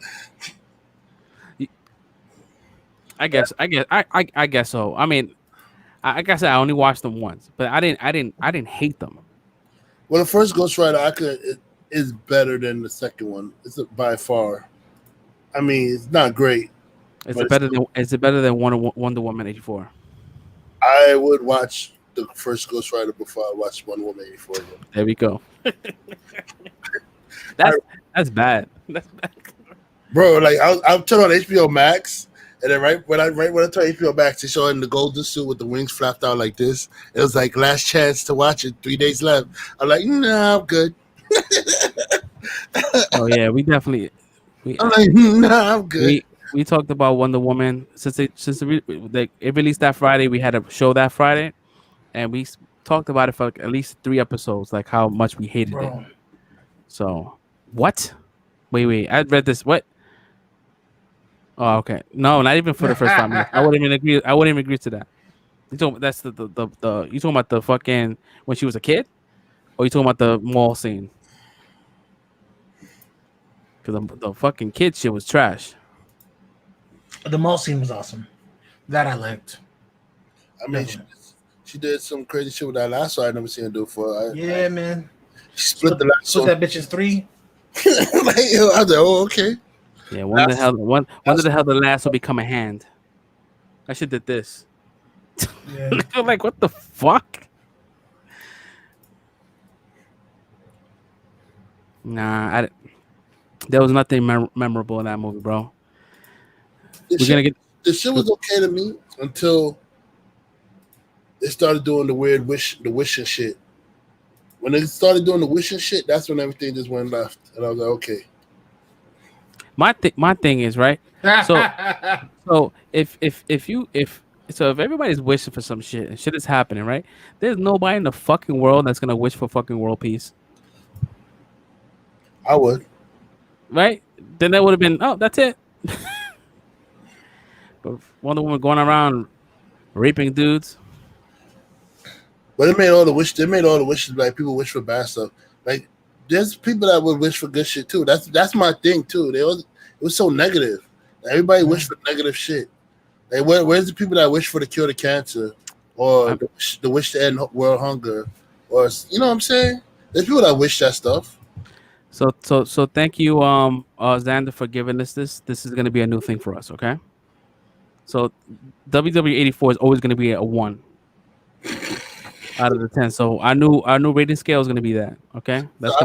I guess so. I mean, like I said, I only watched them once, but I didn't hate them. Well, the first Ghost Rider is better than the second one. It's by far. I mean, it's not great. Is it better than Wonder Woman 84? I would watch the first Ghost Rider before I watch Wonder Woman 84. There we go. That's bad. That's bad. Bro, like I'll turn on HBO Max, and then right when I turn HBO Max, they show in the golden suit with the wings flapped out like this. It was like last chance to watch it. 3 days left. I'm like, nah, I'm good. Oh yeah, we definitely. I'm like, nah, I'm good. We talked about Wonder Woman since it released that Friday. We had a show that Friday, and we talked about it for like at least 3 episodes, like how much we hated it. So what? Wait, I read this. What? Oh, okay. No, not even for the first time. I wouldn't even agree to that. You talking? That's the you talking about the fucking when she was a kid, or you talking about the mall scene? Because the fucking kid shit was trash. The mall scene was awesome. That I liked. I mean, she did some crazy shit with that last one I never seen her do before. Yeah, man. She split the last one. Split that bitch in 3. I was like, oh, okay. Yeah, when did the hell the last will become a hand? I should did this. Yeah. Like, what the fuck? Nah, there was nothing memorable in that movie, bro. The shit was okay to me until they started doing the weird wishing shit. When they started doing the wishing shit, that's when everything just went left, and I was like, okay. My thing is right. So if everybody's wishing for some shit and shit is happening, right? There's nobody in the fucking world that's gonna wish for fucking world peace. I would. Right? Then that would have been, oh, that's it. Wonder Woman going around raping dudes. But it made all the wish. They made all the wishes. Like people wish for bad stuff. Like there's people that would wish for good shit too. That's my thing too. It was so negative. Everybody wished for negative shit. Like where's the people that wish for the cure to cancer, or the wish to end world hunger, or you know what I'm saying? There's people that wish that stuff. So thank you, Xander, for giving us this. This is going to be a new thing for us, okay? So WW84 is always going to be a 1 out of the 10. So our new rating scale is going to be that, okay? That's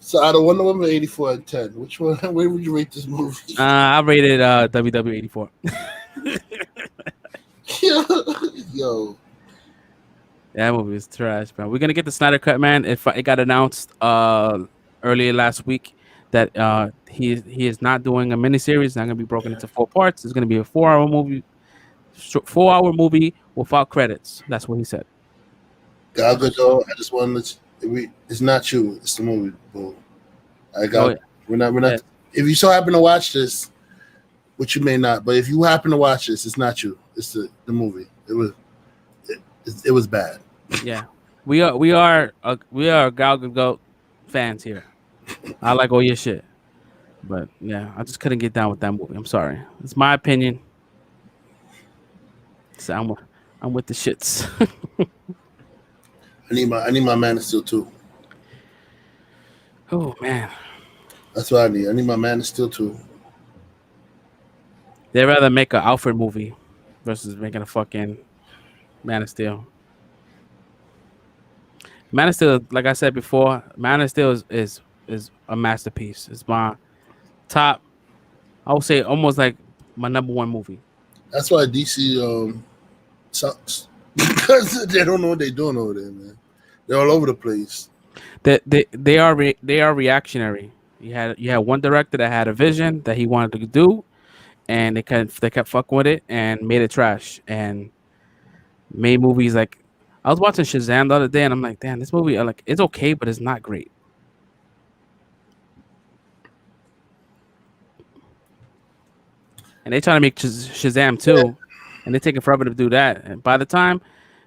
So out of Wonder Woman 84 and 10, which one? Where would you rate this movie? I rated WW84. Yo. That movie is trash, man. We're gonna get the Snyder Cut, man. It got announced earlier last week that he is not doing a miniseries. It's not gonna be broken into 4 parts. It's gonna be a 4-hour movie, 4-hour movie without credits. That's what he said. Gal Gadot, I just want to it's not you. It's the movie. Boom. I got. Yeah. We're not. Yeah. If you so happen to watch this, which you may not, but if you happen to watch this, it's not you. It's the movie. It was bad. Yeah, we are Gal Gadot fans here. I like all your shit, but yeah, I just couldn't get down with that movie. I'm sorry. It's my opinion. So I'm with the shits. I need my Man of Steel too. Oh man, that's what I need. I need my Man of Steel too. They'd rather make an Alfred movie versus making a fucking Man of Steel. Man of Steel, like I said before, Man of Steel is a masterpiece. It's my top. I would say almost like my number 1 movie. That's why DC sucks. Because they don't know what they're doing over there, man. They're all over the place. They are reactionary. You had one director that had a vision that he wanted to do, and they kept fucking with it and made it trash and made movies like I was watching Shazam the other day and I'm like, damn, this movie like it's okay, but it's not great. And they trying to make Shazam too, and they're taking forever to do that. And by the time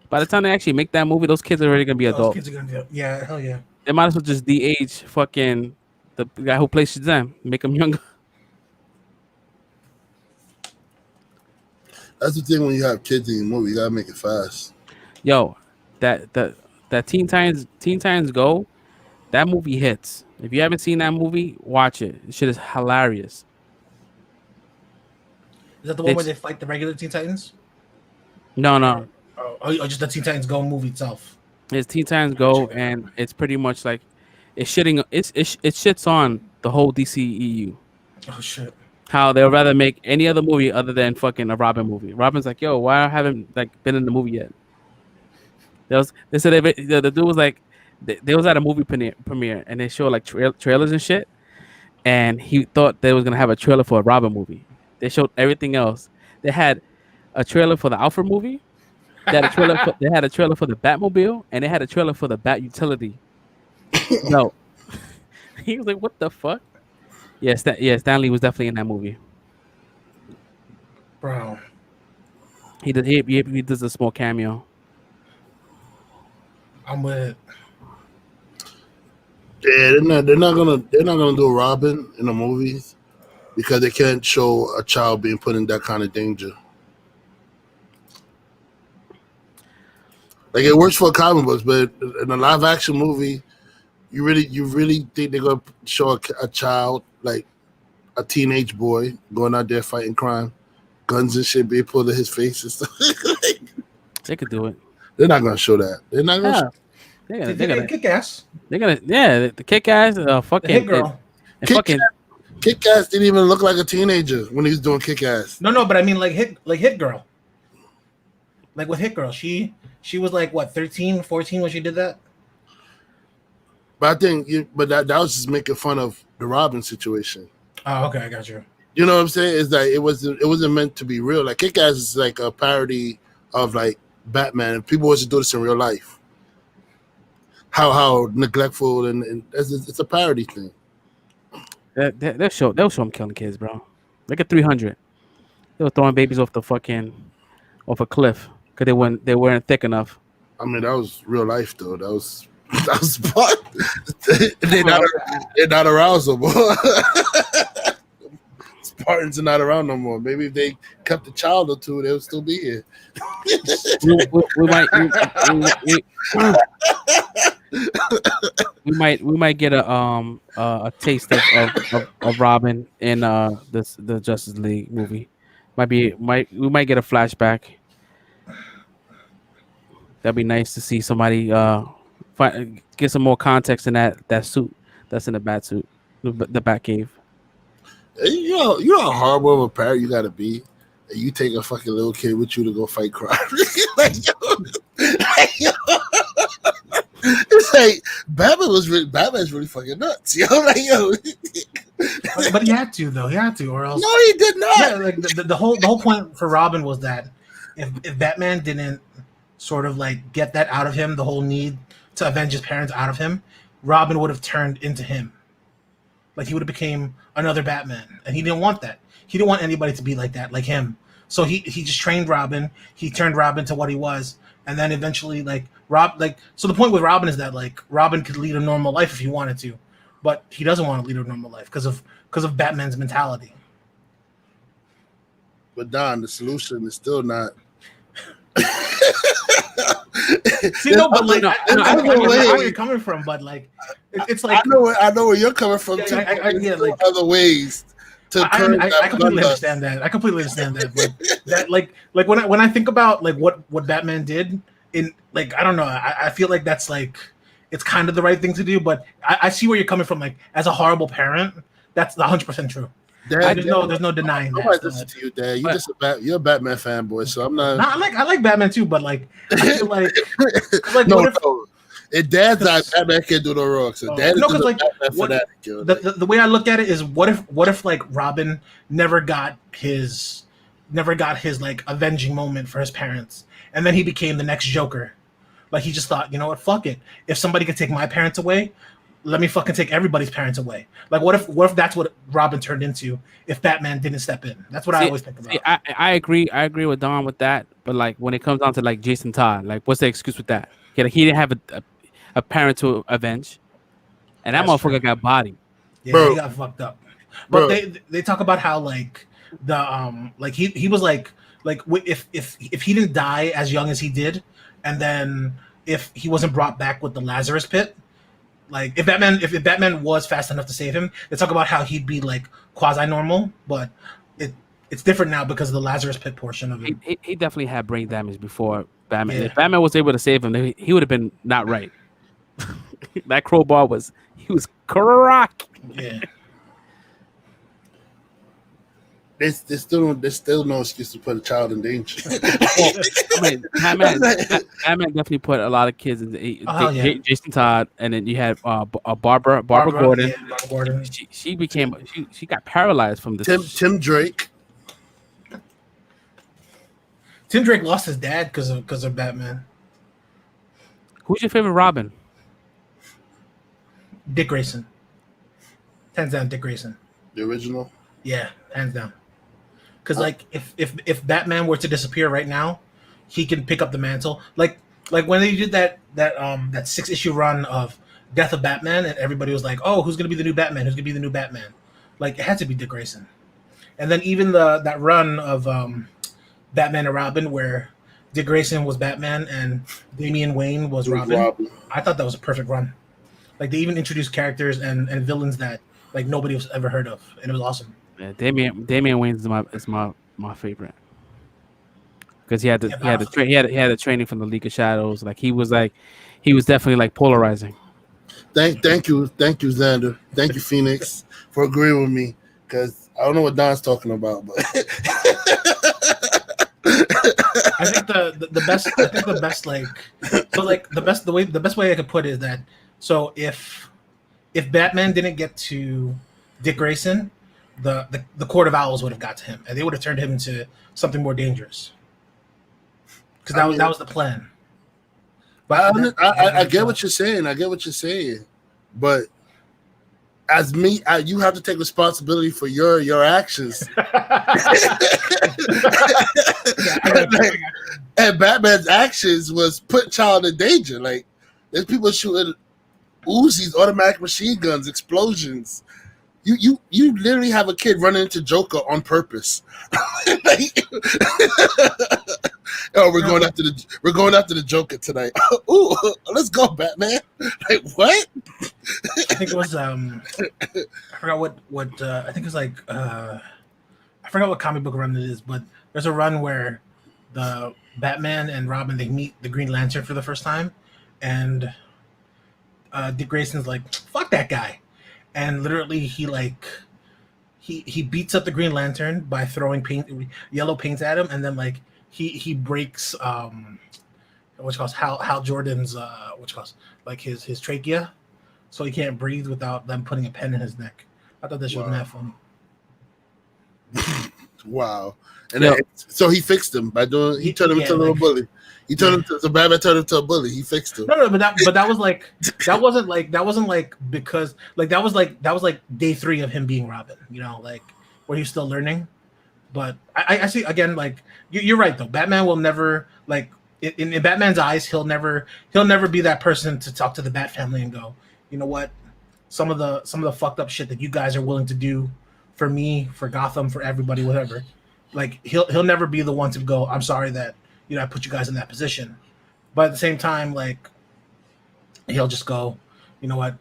they actually make that movie, those kids are already gonna be adults. Those kids are gonna be, yeah, hell yeah. They might as well just de-age fucking the guy who plays Shazam, make him younger. That's the thing when you have kids in your movie, you gotta make it fast. Yo, that Teen Titans Go, that movie hits. If you haven't seen that movie, watch it. This shit is hilarious. Is that the one where they fight the regular Teen Titans? No. Oh, just the Teen Titans Go movie itself. It's Teen Titans Go, and it's pretty much like it shits on the whole DCEU. Oh shit. How they'll rather make any other movie other than fucking a Robin movie. Robin's like, yo, why I haven't like been in the movie yet? They said the dude was like, they was at a movie premiere and they showed like trailers and shit, and he thought they was gonna have a trailer for a Robin movie. They showed everything else. They had a trailer for the Alfred movie. They had a trailer for the Batmobile, and they had a trailer for the Bat Utility. No, he was like, "What the fuck?" Stan Lee was definitely in that movie, bro. He does a small cameo. I'm with it. Yeah, they're not gonna do Robin in the movies because they can't show a child being put in that kind of danger. Like it works for comic books, but in a live action movie, you really think they're gonna show a child, like a teenage boy going out there fighting crime, guns and shit being pulled in his face and stuff? They could do it. They're not gonna show that. They're not gonna. They're gonna kick ass. They're gonna the kick ass. Fucking the hit girl. Kick ass didn't even look like a teenager when he was doing kick ass. No, but I mean like hit girl. Like with Hit Girl, she was like what 13, 14 when she did that. But I think, that was just making fun of the Robin situation. Oh, okay, I got you. You know what I'm saying? It's like it wasn't meant to be real. Like Kick Ass is like a parody of like Batman. If people was to do this in real life, how neglectful and it's a parody thing. They'll show him killing kids, bro. Look at 300. They were throwing babies off a cliff because they weren't thick enough. I mean, that was real life though. That was part. They're not around no more. Spartans are not around no more. Maybe if they kept a child or two, they would still be here. We might get a taste of Robin in the Justice League movie. We might get a flashback. That'd be nice to see somebody get some more context in that suit that's in the bat suit, the bat cave. You know how horrible of a parent you gotta be. You take a fucking little kid with you to go fight crime. It's like Batman's really fucking nuts. But he had to though. He had to, or else. No, he did not. Yeah, like the whole point for Robin was that if Batman didn't sort of like get that out of him, the whole need to avenge his parents out of him, Robin would have turned into him. Like he would have became another Batman, and he didn't want that. He didn't want anybody to be like that, like him. So he just trained Robin. He turned Robin to what he was, and then eventually so the point with Robin is that like Robin could lead a normal life if he wanted to, but he doesn't want to lead a normal life because of Batman's mentality. But Don, the solution is still not. See, no, but like I know where you're coming from, but like it's like I know where you're coming from too. Like other ways to I completely understand that. I completely understand that. But that like when I think about like what Batman did in like I don't know, I feel like that's like it's kind of the right thing to do. But I see where you're coming from. Like as a horrible parent, that's 100% true. Dad, there's no denying that. I might listen to you, Dad. You're a Batman fanboy, so I'm not. I like Batman too, but like I feel like no. If Dad's not, Batman can't do no wrong. So Dad is because like Batman the way I look at it is what if like Robin never got his like avenging moment for his parents, and then he became the next Joker. Like he just thought, you know what, fuck it. If somebody could take my parents away, let me fucking take everybody's parents away. Like, what if that's what Robin turned into if Batman didn't step in? That's what I always think about. I agree with Don with that. But like when it comes down to like Jason Todd, like what's the excuse with that? He didn't have a parent to avenge, and that motherfucker got bodied. Yeah, bro. He got fucked up. But they talk about how like the like he was like if he didn't die as young as he did, and then if he wasn't brought back with the Lazarus pit. Like if Batman was fast enough to save him, they talk about how he'd be like quasi normal, but it's different now because of the Lazarus pit portion of it. He definitely had brain damage before Batman. Yeah. If Batman was able to save him, he would have been not right. That crowbar was crack. Yeah. There's still no excuse to put a child in danger. I mean, Batman definitely put a lot of kids in. Jason Todd, and then you had Barbara Gordon. Yeah, Barbara Gordon. She got paralyzed from this. Tim Drake. Tim Drake lost his dad because of Batman. Who's your favorite Robin? Dick Grayson. Hands down, Dick Grayson. The original. Yeah, hands down. Because like if Batman were to disappear right now, he can pick up the mantle. Like when they did that 6-issue run of Death of Batman, and everybody was like, "Oh, who's gonna be the new Batman? Who's gonna be the new Batman?" Like it had to be Dick Grayson. And then even that run of Batman and Robin, where Dick Grayson was Batman and Damian Wayne was Robin. I thought that was a perfect run. Like they even introduced characters and villains that like nobody was ever heard of, and it was awesome. Yeah, Damian Wayne is my favorite because he had the training from the League of Shadows. Like he was definitely like polarizing. Thank you, Xander. Thank you, Phoenix, for agreeing with me because I don't know what Don's talking about, but I think the best way I could put it is that so if Batman didn't get to Dick Grayson, the Court of Owls would have got to him, and they would have turned him into something more dangerous. Because that was the plan. But I get what you're saying. But as me, you have to take responsibility for your actions. And Batman's actions was put child in danger. Like there's people shooting Uzis, automatic machine guns, explosions. You literally have a kid running into Joker on purpose. Like, oh, we're going after the Joker tonight. Ooh, let's go, Batman. Like what? I think it was I forgot what I think it was like I forgot what comic book run it is, but there's a run where the Batman and Robin, they meet the Green Lantern for the first time, and Dick Grayson's like, fuck that guy. And literally he beats up the Green Lantern by throwing yellow paint at him, and then like he breaks what's called Hal Jordan's like his trachea, so he can't breathe without them putting a pen in his neck. I thought that shit was mad funny. Wow. And then, so he fixed him by doing. He turned him into a little bully. He turned him to Batman. Turned him to a bully. He fixed him. No, but that was like that wasn't like because like that was like day 3 of him being Robin. You know, like where he's still learning. But I see again, like you're right though. Batman will never like in Batman's eyes. He'll never be that person to talk to the Bat family and go, you know what, some of the fucked up shit that you guys are willing to do for me, for Gotham, for everybody, whatever. Like he'll never be the one to go, I'm sorry that, you know, I put you guys in that position. But at the same time, like he'll just go, you know what,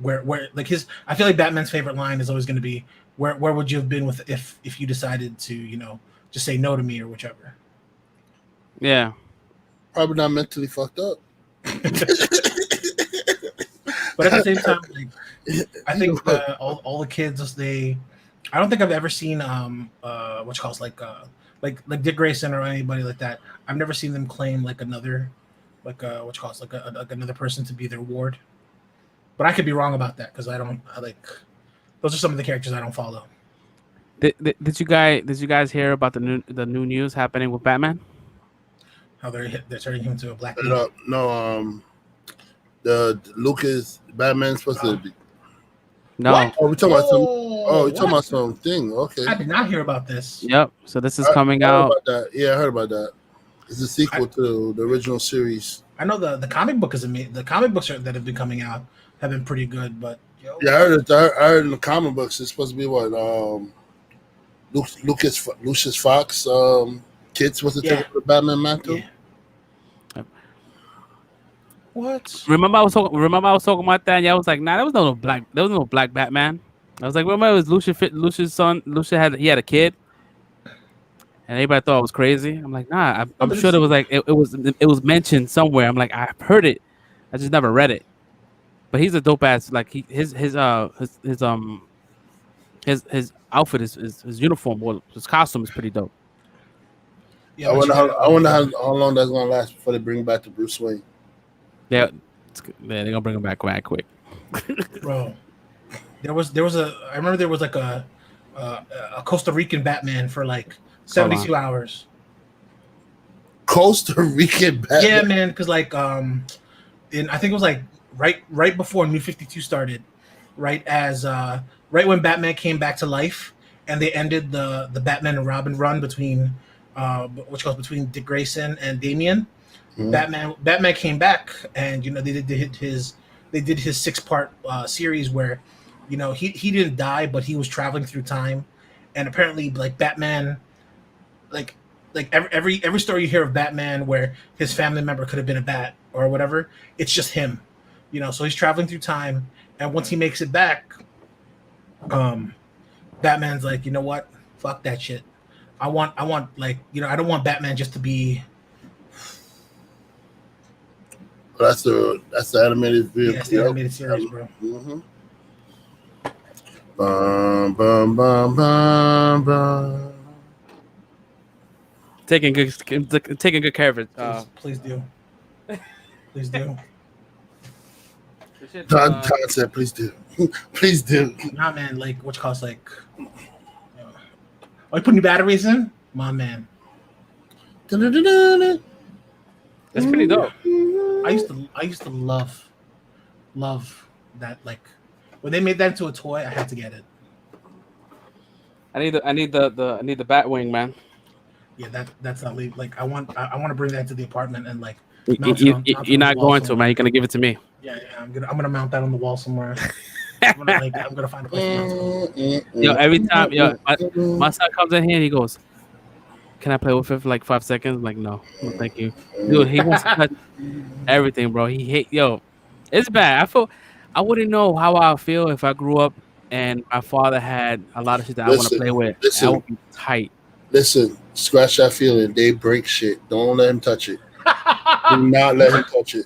where like I feel like Batman's favorite line is always going to be, where would you have been with if you decided to, you know, just say no to me or whichever. Yeah. Probably not mentally fucked up. But at the same time, like, I think all the kids, I don't think I've ever seen what you call like Dick Grayson or anybody like that. I've never seen them claim like another another person to be their ward. But I could be wrong about that because I those are some of the characters I don't follow. Did you guys hear about the new news happening with Batman? How they're turning him to a black dude? No, the Lucas Batman's supposed to be. No. What? Oh, we're talking about some. Oh, you're talking about something. Okay. I did not hear about this. Yep. So this is coming out. Yeah, I heard about that. It's a sequel to the original series. I know the comic book is amazing. The comic books that have been coming out have been pretty good, but yeah, I heard in the comic books it's supposed to be what Lucius Fox kids supposed to take over the Batman mantle. Yeah. What? Remember I was talking about that. Yeah, I was like, nah, there was no black Batman. I was like, remember it was Lucius' son. Lucius had a kid, and everybody thought it was crazy. I'm like, nah, I'm sure it was like it was mentioned somewhere. I'm like, I've heard it, I just never read it. But he's a dope ass. Like his outfit his uniform or his costume is pretty dope. Yeah, I wonder how long that's gonna last before they bring back to Bruce Wayne. Yeah, they're gonna bring him back quick. Bro, I remember there was like a Costa Rican Batman for like 72 hours. Costa Rican Batman. Yeah, man, because like I think it was like right before New 52 started, right when Batman came back to life, and they ended the Batman and Robin run between between Dick Grayson and Damian. Mm-hmm. Batman came back, and you know they did his 6-part series where, you know, he didn't die, but he was traveling through time, and apparently like Batman, like every story you hear of Batman where his family member could have been a bat or whatever, it's just him, you know. So he's traveling through time, and once he makes it back, Batman's like, you know what, fuck that shit. I want like, you know, I don't want Batman just to be. That's the animated vehicle. Yeah, that's the animated series, bro. Mm-hmm. Bum, bum, bum, bum, bum. Taking good care of it. Please do. Please do. Todd said, "Please do, please do." Nah, man. Like, what you call it? Like, are you putting new batteries in, my man? That's pretty dope. I used to love that, like when they made that into a toy, I had to get it. I need the Batwing, man. Yeah, that's not leave. Like I want to bring that to the apartment and like you're not going to, man. You're gonna give it to me. Yeah, I'm gonna mount that on the wall somewhere. I'm gonna find a place to mount it. Yo, every time my son comes in here, he goes, "Can I play with it for like 5 seconds?" I'm like, no, thank you, dude. He wants to touch everything, bro. He hate it's bad. I wouldn't know how I feel if I grew up and my father had a lot of shit that I want to play with. I would be tight. Listen, scratch that feeling. They break shit. Don't let him touch it. Do not let him touch it.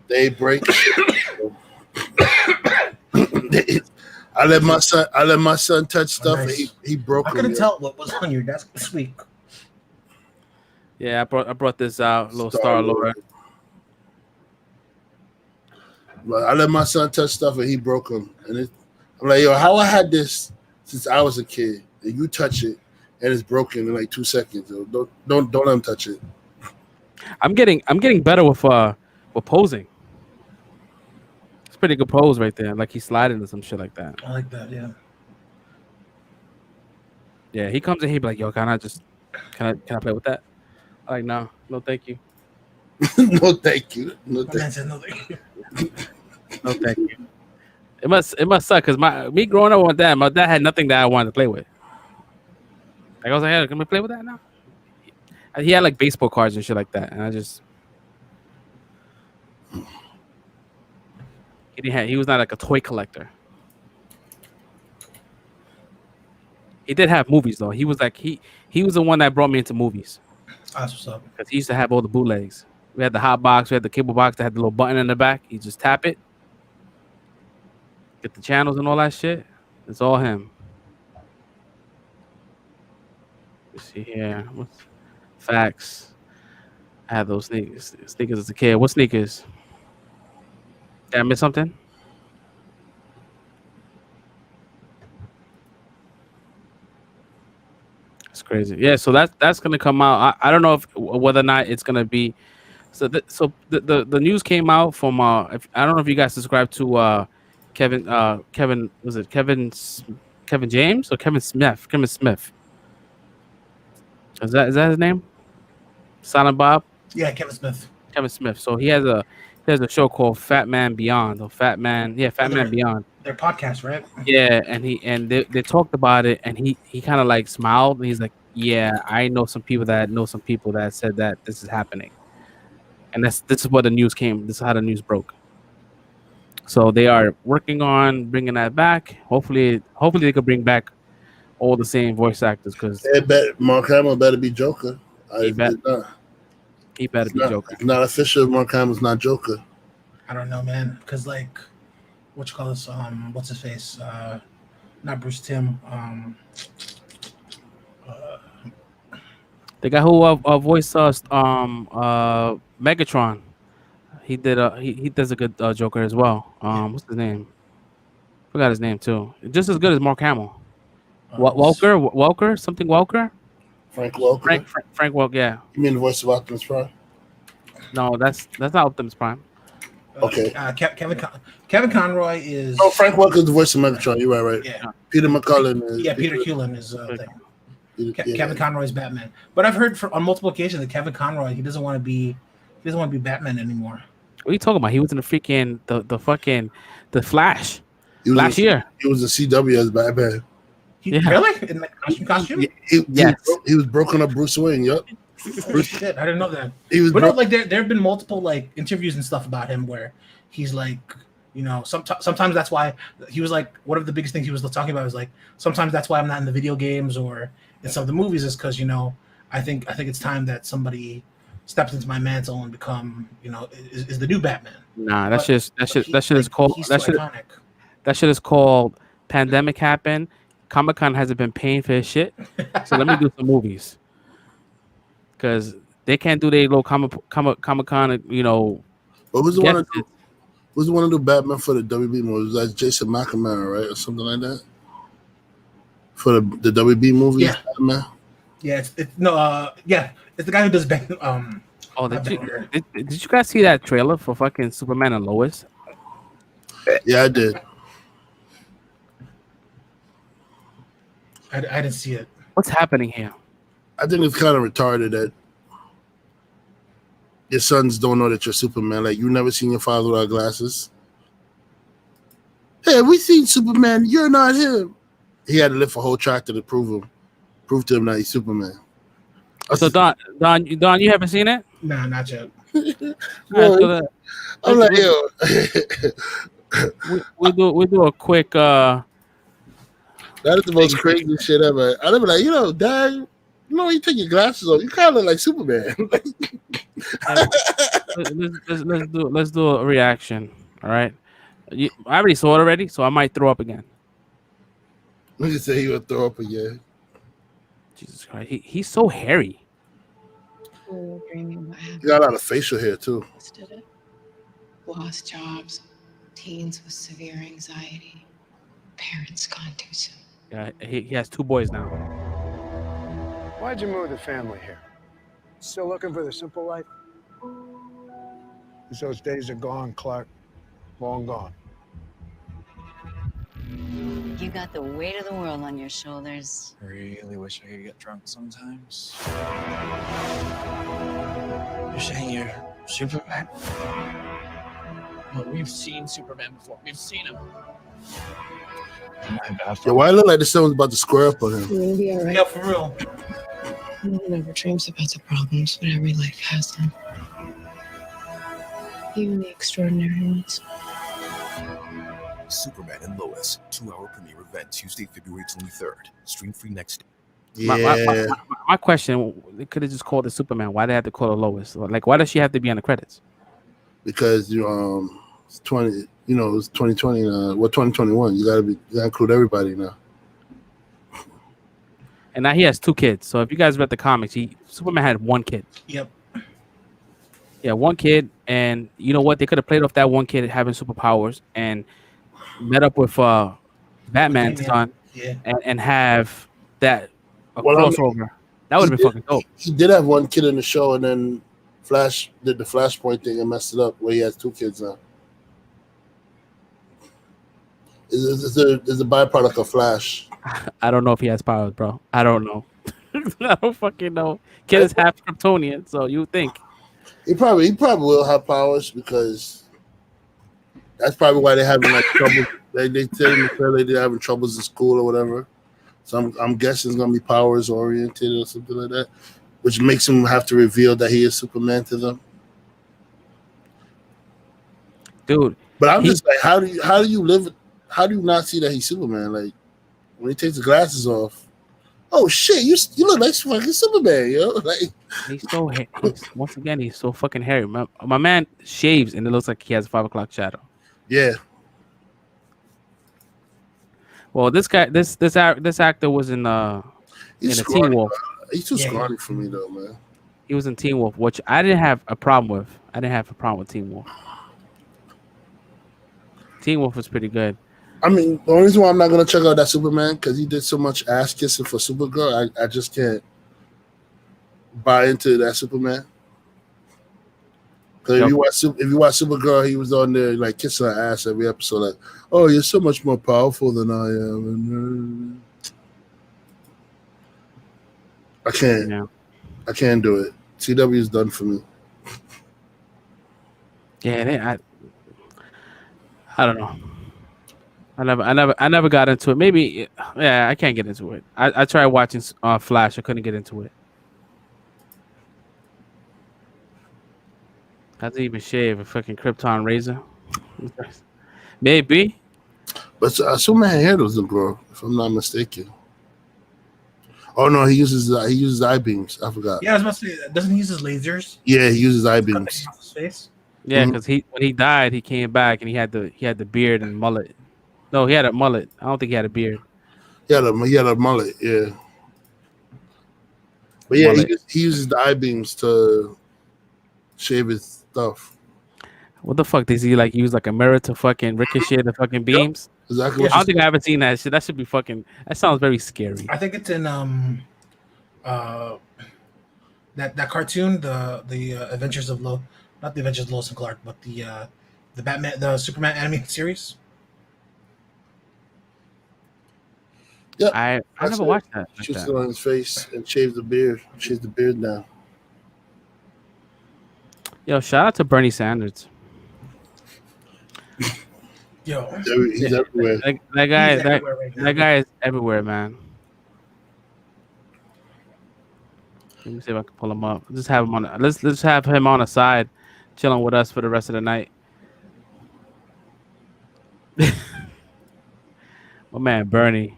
They break shit. I let my son touch stuff. Nice. And he broke. I couldn't tell what was on your desk this week. Yeah, I brought this out, little Star-Lord. But I let my son touch stuff and he broke them. And I'm like, yo, how I had this since I was a kid, and you touch it and it's broken in like 2 seconds. Yo. Don't let him touch it. I'm getting better with posing. It's pretty good pose right there. Like he's sliding into some shit like that. I like that, yeah. Yeah, he comes in here, be like, yo, can I play with that? I'm like, no, thank you. No, thank you. No, thank you. No, thank you. No, thank you. It must suck because me growing up with that, my dad had nothing that I wanted to play with. Like I was like, hey, can we play with that now? He had like baseball cards and shit like that, and I just he was not like a toy collector. He did have movies though. He was like he was the one that brought me into movies. That's what's up. Because he used to have all the bootlegs. We had the hot box, we had the cable box that had the little button in the back. You just tap it, get the channels and all that shit. It's all him. Let's see here. What's facts? I had those sneakers as a kid. What sneakers? Did I miss something? It's crazy. Yeah, so that's gonna come out. I don't know whether or not it's gonna be. So the news came out from I don't know if you guys subscribe to Kevin was it Kevin James or Kevin Smith? Kevin Smith. Is that his name? Silent Bob? Yeah, Kevin Smith. Kevin Smith. So he has a show called Fat Man Beyond or Fat Man Beyond. Their podcast, right? Yeah, and they talked about it, and he kind of like smiled, and he's like, "Yeah, I know some people that said that this is happening," and this is what the news came. This is how the news broke. So they are working on bringing that back. Hopefully they could bring back all the same voice actors because Mark Hamill better be Joker. He better be Joker. It's not official. Mark Hamill's not Joker. I don't know, man. Because like, what you call this? What's his face? Not Bruce Timm. The guy who voiced Megatron. He did he does a good Joker as well. What's his name? Forgot his name too. Just as good as Mark Hamill. Welker, something Welker. Frank Welker. Frank Welker. Yeah. You mean the voice of Optimus Prime? No, that's not Optimus Prime. Okay. Kevin Conroy is. Oh, Frank Welker is the voice of Megatron. You're right. Yeah. Peter McCullen is. Yeah, Peter Cullen is. Kevin Conroy is Batman. But I've heard on multiple occasions that Kevin Conroy he doesn't want to be Batman anymore. What are you talking about? He was in the freaking the Flash last year. He was a CW as Batman. Really? In the costume? He was broken up Bruce Wayne. Yup. Shit, I didn't know that. There have been multiple like interviews and stuff about him where he's like, you know, sometimes that's why he was like one of the biggest things he was talking about was like sometimes that's why I'm not in the video games or in some of the movies is because you know I think it's time that somebody steps into my mantle and become is the new Batman. Nah, that shit is called that shit is called pandemic happened. Comic-Con hasn't been paying for his shit, so let me do some movies because they can't do their little Comic-Con, you know. What was the one? Was the one to do Batman for the WB movie? Was that Jason McNamara, right, or something like that? For the WB movie, yeah, Batman. Yeah, it's the guy who does Batman. Did you guys see that trailer for fucking Superman and Lois? Yeah, I did. I didn't see it. What's happening here? I think it's kind of retarded that your sons don't know that you're Superman. Like, you never seen your father without glasses. Hey, we seen Superman. You're not him. He had to lift a whole tractor to prove to him that he's Superman. So Don, you haven't seen it? Nah, not yet. Bro, I'm like, yo. we do a quick. That is the most crazy shit ever. I'd be like, Dad, you take your glasses off, you kind of look like Superman. let's do a reaction. All right. I already saw it already, so I might throw up again. Look at say he would throw up again. Jesus Christ, he's so hairy. He got a lot of facial hair too. Lost jobs, teens with severe anxiety, parents gone too soon. Yeah, he has 2 boys now. Why'd you move the family here? Still looking for the simple life? Because those days are gone, Clark. Long gone. You got the weight of the world on your shoulders. I really wish I could get drunk sometimes. You're saying you're Superman? Well, we've seen Superman before. We've seen him. Yeah, why look like the sun was about to square up on him? You're gonna be all right. Yeah, for real. No one ever dreams about the problems, but every life has them. Even the extraordinary ones. Superman and Lois, 2-hour premiere event, Tuesday, February 23rd. Stream free next day. Yeah. My question: they could have just called it Superman. Why they have to call it Lois? Like, why does she have to be on the credits? Because it's 20. It's 2020. 2021. You gotta include everybody now. And now he has 2 kids. So if you guys read the comics, Superman had 1 kid. Yep. Yeah, 1 kid, and you know what? They could have played off that 1 kid having superpowers and met up with Batman's son, and have that crossover. That would have been fucking dope. He did have 1 kid in the show, and then Flash did the Flashpoint thing and messed it up, where he has 2 kids now. Is a byproduct of Flash. I don't know if he has powers, bro. I don't know. I don't fucking know. Kid is half Kryptonian, so you think he probably will have powers, because that's probably why they're having like trouble. They say in the trailer they're having troubles in school or whatever. So I'm guessing it's gonna be powers oriented or something like that, which makes him have to reveal that he is Superman to them. Dude, but I'm just like, how do you live? How do you not see that he's Superman? Like, when he takes the glasses off, oh shit, you look like fucking Superman, yo. Like, once again, he's so fucking hairy. My man shaves and it looks like he has a 5 o'clock shadow. Yeah. Well, this actor was in Teen Wolf. He's too scrawny for me though, man. He was in Teen Wolf, which I didn't have a problem with. I didn't have a problem with Teen Wolf. Teen Wolf was pretty good. I mean, the only reason why I'm not gonna check out that Superman, because he did so much ass kissing for Supergirl, I just can't buy into that Superman. Because if you watch Supergirl, he was on there like kissing her ass every episode, like, "Oh, you're so much more powerful than I am." I can't. Yeah. I can't do it. CW is done for me. Yeah, I don't know. I never got into it. Maybe, yeah, I can't get into it. I tried watching Flash. I couldn't get into it. How's he even shave a fucking Krypton razor? Maybe. But Superman hair doesn't grow, if I'm not mistaken. Oh no, he uses I-beams. I forgot. Yeah, I was about to say, doesn't he use his lasers? Yeah, he uses I-beams. Yeah, because when he died, he came back and he had the beard and mullet. No, he had a mullet. I don't think he had a beard. He had a mullet, yeah. But yeah, he uses the I-beams to shave his stuff. What the fuck? Does he like use like a mirror to fucking ricochet the fucking beams? Yep, exactly. I don't think I ever seen that shit. That should be fucking. That sounds very scary. I think it's in that cartoon, the Adventures of not the Adventures of Lois and Clark, but the Superman animated series. Yeah, I that's never it. watched that. Like Shoots that. it on his face and shaves the beard. Shaves the beard down. Yo, shout out to Bernie Sanders. Yo, He's everywhere. That guy, he's everywhere right now. that guy is everywhere, man. Let me see if I can pull him up. Just have him on. Let's have him on the side, chilling with us for the rest of the night. My man Bernie.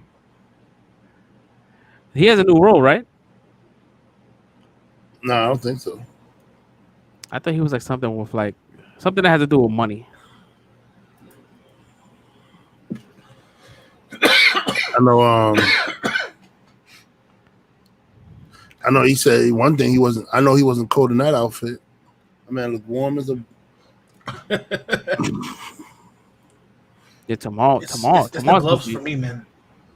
He has a new role, right? No, I don't think so. I thought he was like something with like something that has to do with money. I know. I know he said one thing he wasn't. I know he wasn't cold in that outfit. That man looked warm as a. Yeah, tomorrow. It's the gloves for me, man.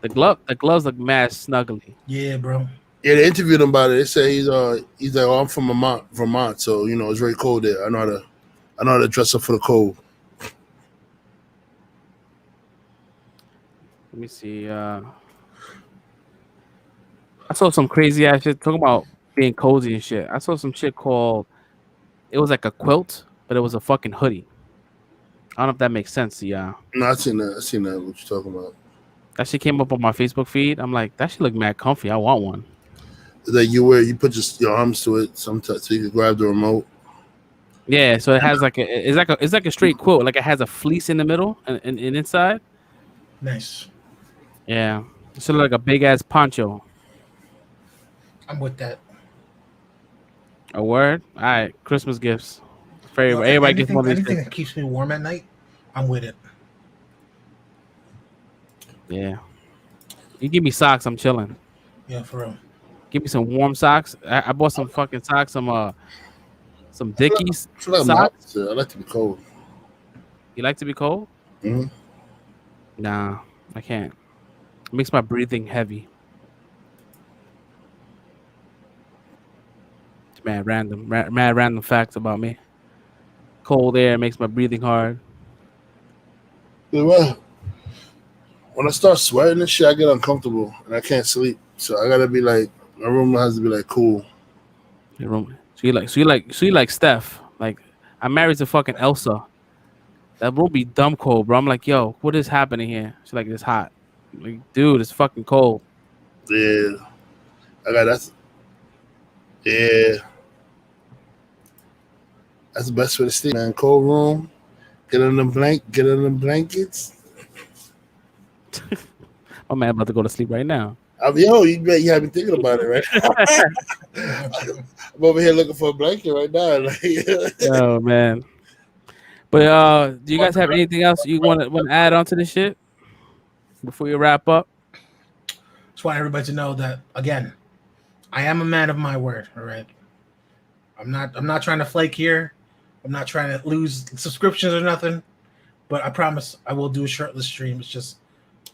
The gloves look mad snuggly. Yeah, bro. Yeah, they interviewed him about it. They say he's like, oh, I'm from Vermont, so you know it's very cold there. I know how to dress up for the cold. Let me see. I saw some crazy ass shit talking about being cozy and shit. I saw some shit called. It was like a quilt, but it was a fucking hoodie. I don't know if that makes sense to y'all. No, I seen that. What you're talking about? That shit came up on my Facebook feed. I'm like, that shit look mad comfy. I want one. It's like you put your arms to it sometimes so you can grab the remote. Yeah, so it has like it's like a straight quilt. Like it has a fleece in the middle and inside. Nice. Yeah, it's sort of like a big ass poncho. I'm with that. A word. All right, Christmas gifts. Everybody gets one of these anything things. that keeps me warm at night. I'm with it. Yeah. You give me socks, I'm chilling. Yeah, for real. Give me some warm socks. I bought some fucking socks, some Dickies I socks. I like to be cold. You like to be cold? Mm-hmm. Nah, I can't. It makes my breathing heavy. It's mad random facts about me. Cold air makes my breathing hard. Well, when I start sweating and shit, I get uncomfortable and I can't sleep. So I gotta be like, my room has to be like cool. Your room. So you like Steph. Like I'm married to fucking Elsa. That room be dumb cold, bro. I'm like, yo, what is happening here? She's like, it's hot. I'm like, dude, it's fucking cold. Yeah, that's the best way to sleep, man. Cold room, get in the blankets. My man about to go to sleep right now. You have been thinking about it, right? I'm over here looking for a blanket right now. Oh man. But do you guys have anything else you want to add on to this shit before you wrap up? Just want everybody to know that again, I am a man of my word. All right. I'm not trying to flake here. I'm not trying to lose subscriptions or nothing. But I promise I will do a shirtless stream. It's just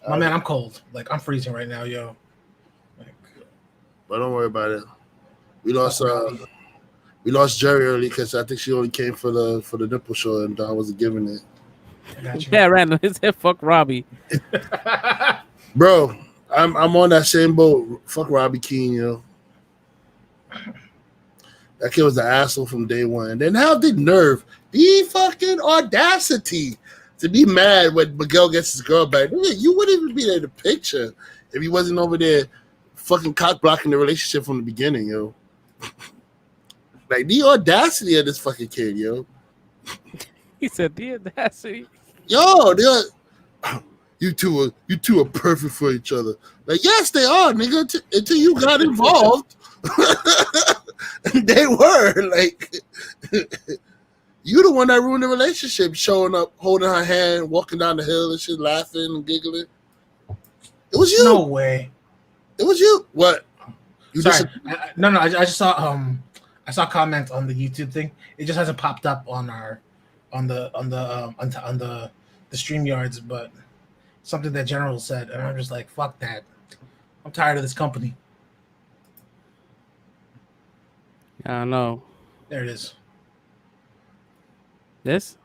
my man, I'm cold. Like I'm freezing right now, yo. But don't worry about it. We lost Jerry early because I think she only came for the nipple show and I wasn't giving it. Yeah, random. He said, "Fuck Robbie." Bro, I'm on that same boat. Fuck Robbie Keane, yo. That kid was an asshole from day one. And then how the nerve, the fucking audacity to be mad when Miguel gets his girl back. You wouldn't even be there in the picture if he wasn't over there fucking cock blocking the relationship from the beginning, yo. Like the audacity of this fucking kid, yo. He said the audacity. Yo, you two are perfect for each other. Like, yes, they are, nigga. Until you got involved. They were like you the one that ruined the relationship, showing up, holding her hand, walking down the hill and shit, laughing and giggling. It was you. No way. It was you. What? You Sorry. No. I just saw I saw comments on the YouTube thing. It just hasn't popped up on the StreamYards, but something that General said, and I'm just like, fuck that. I'm tired of this company. I know. There it is. This?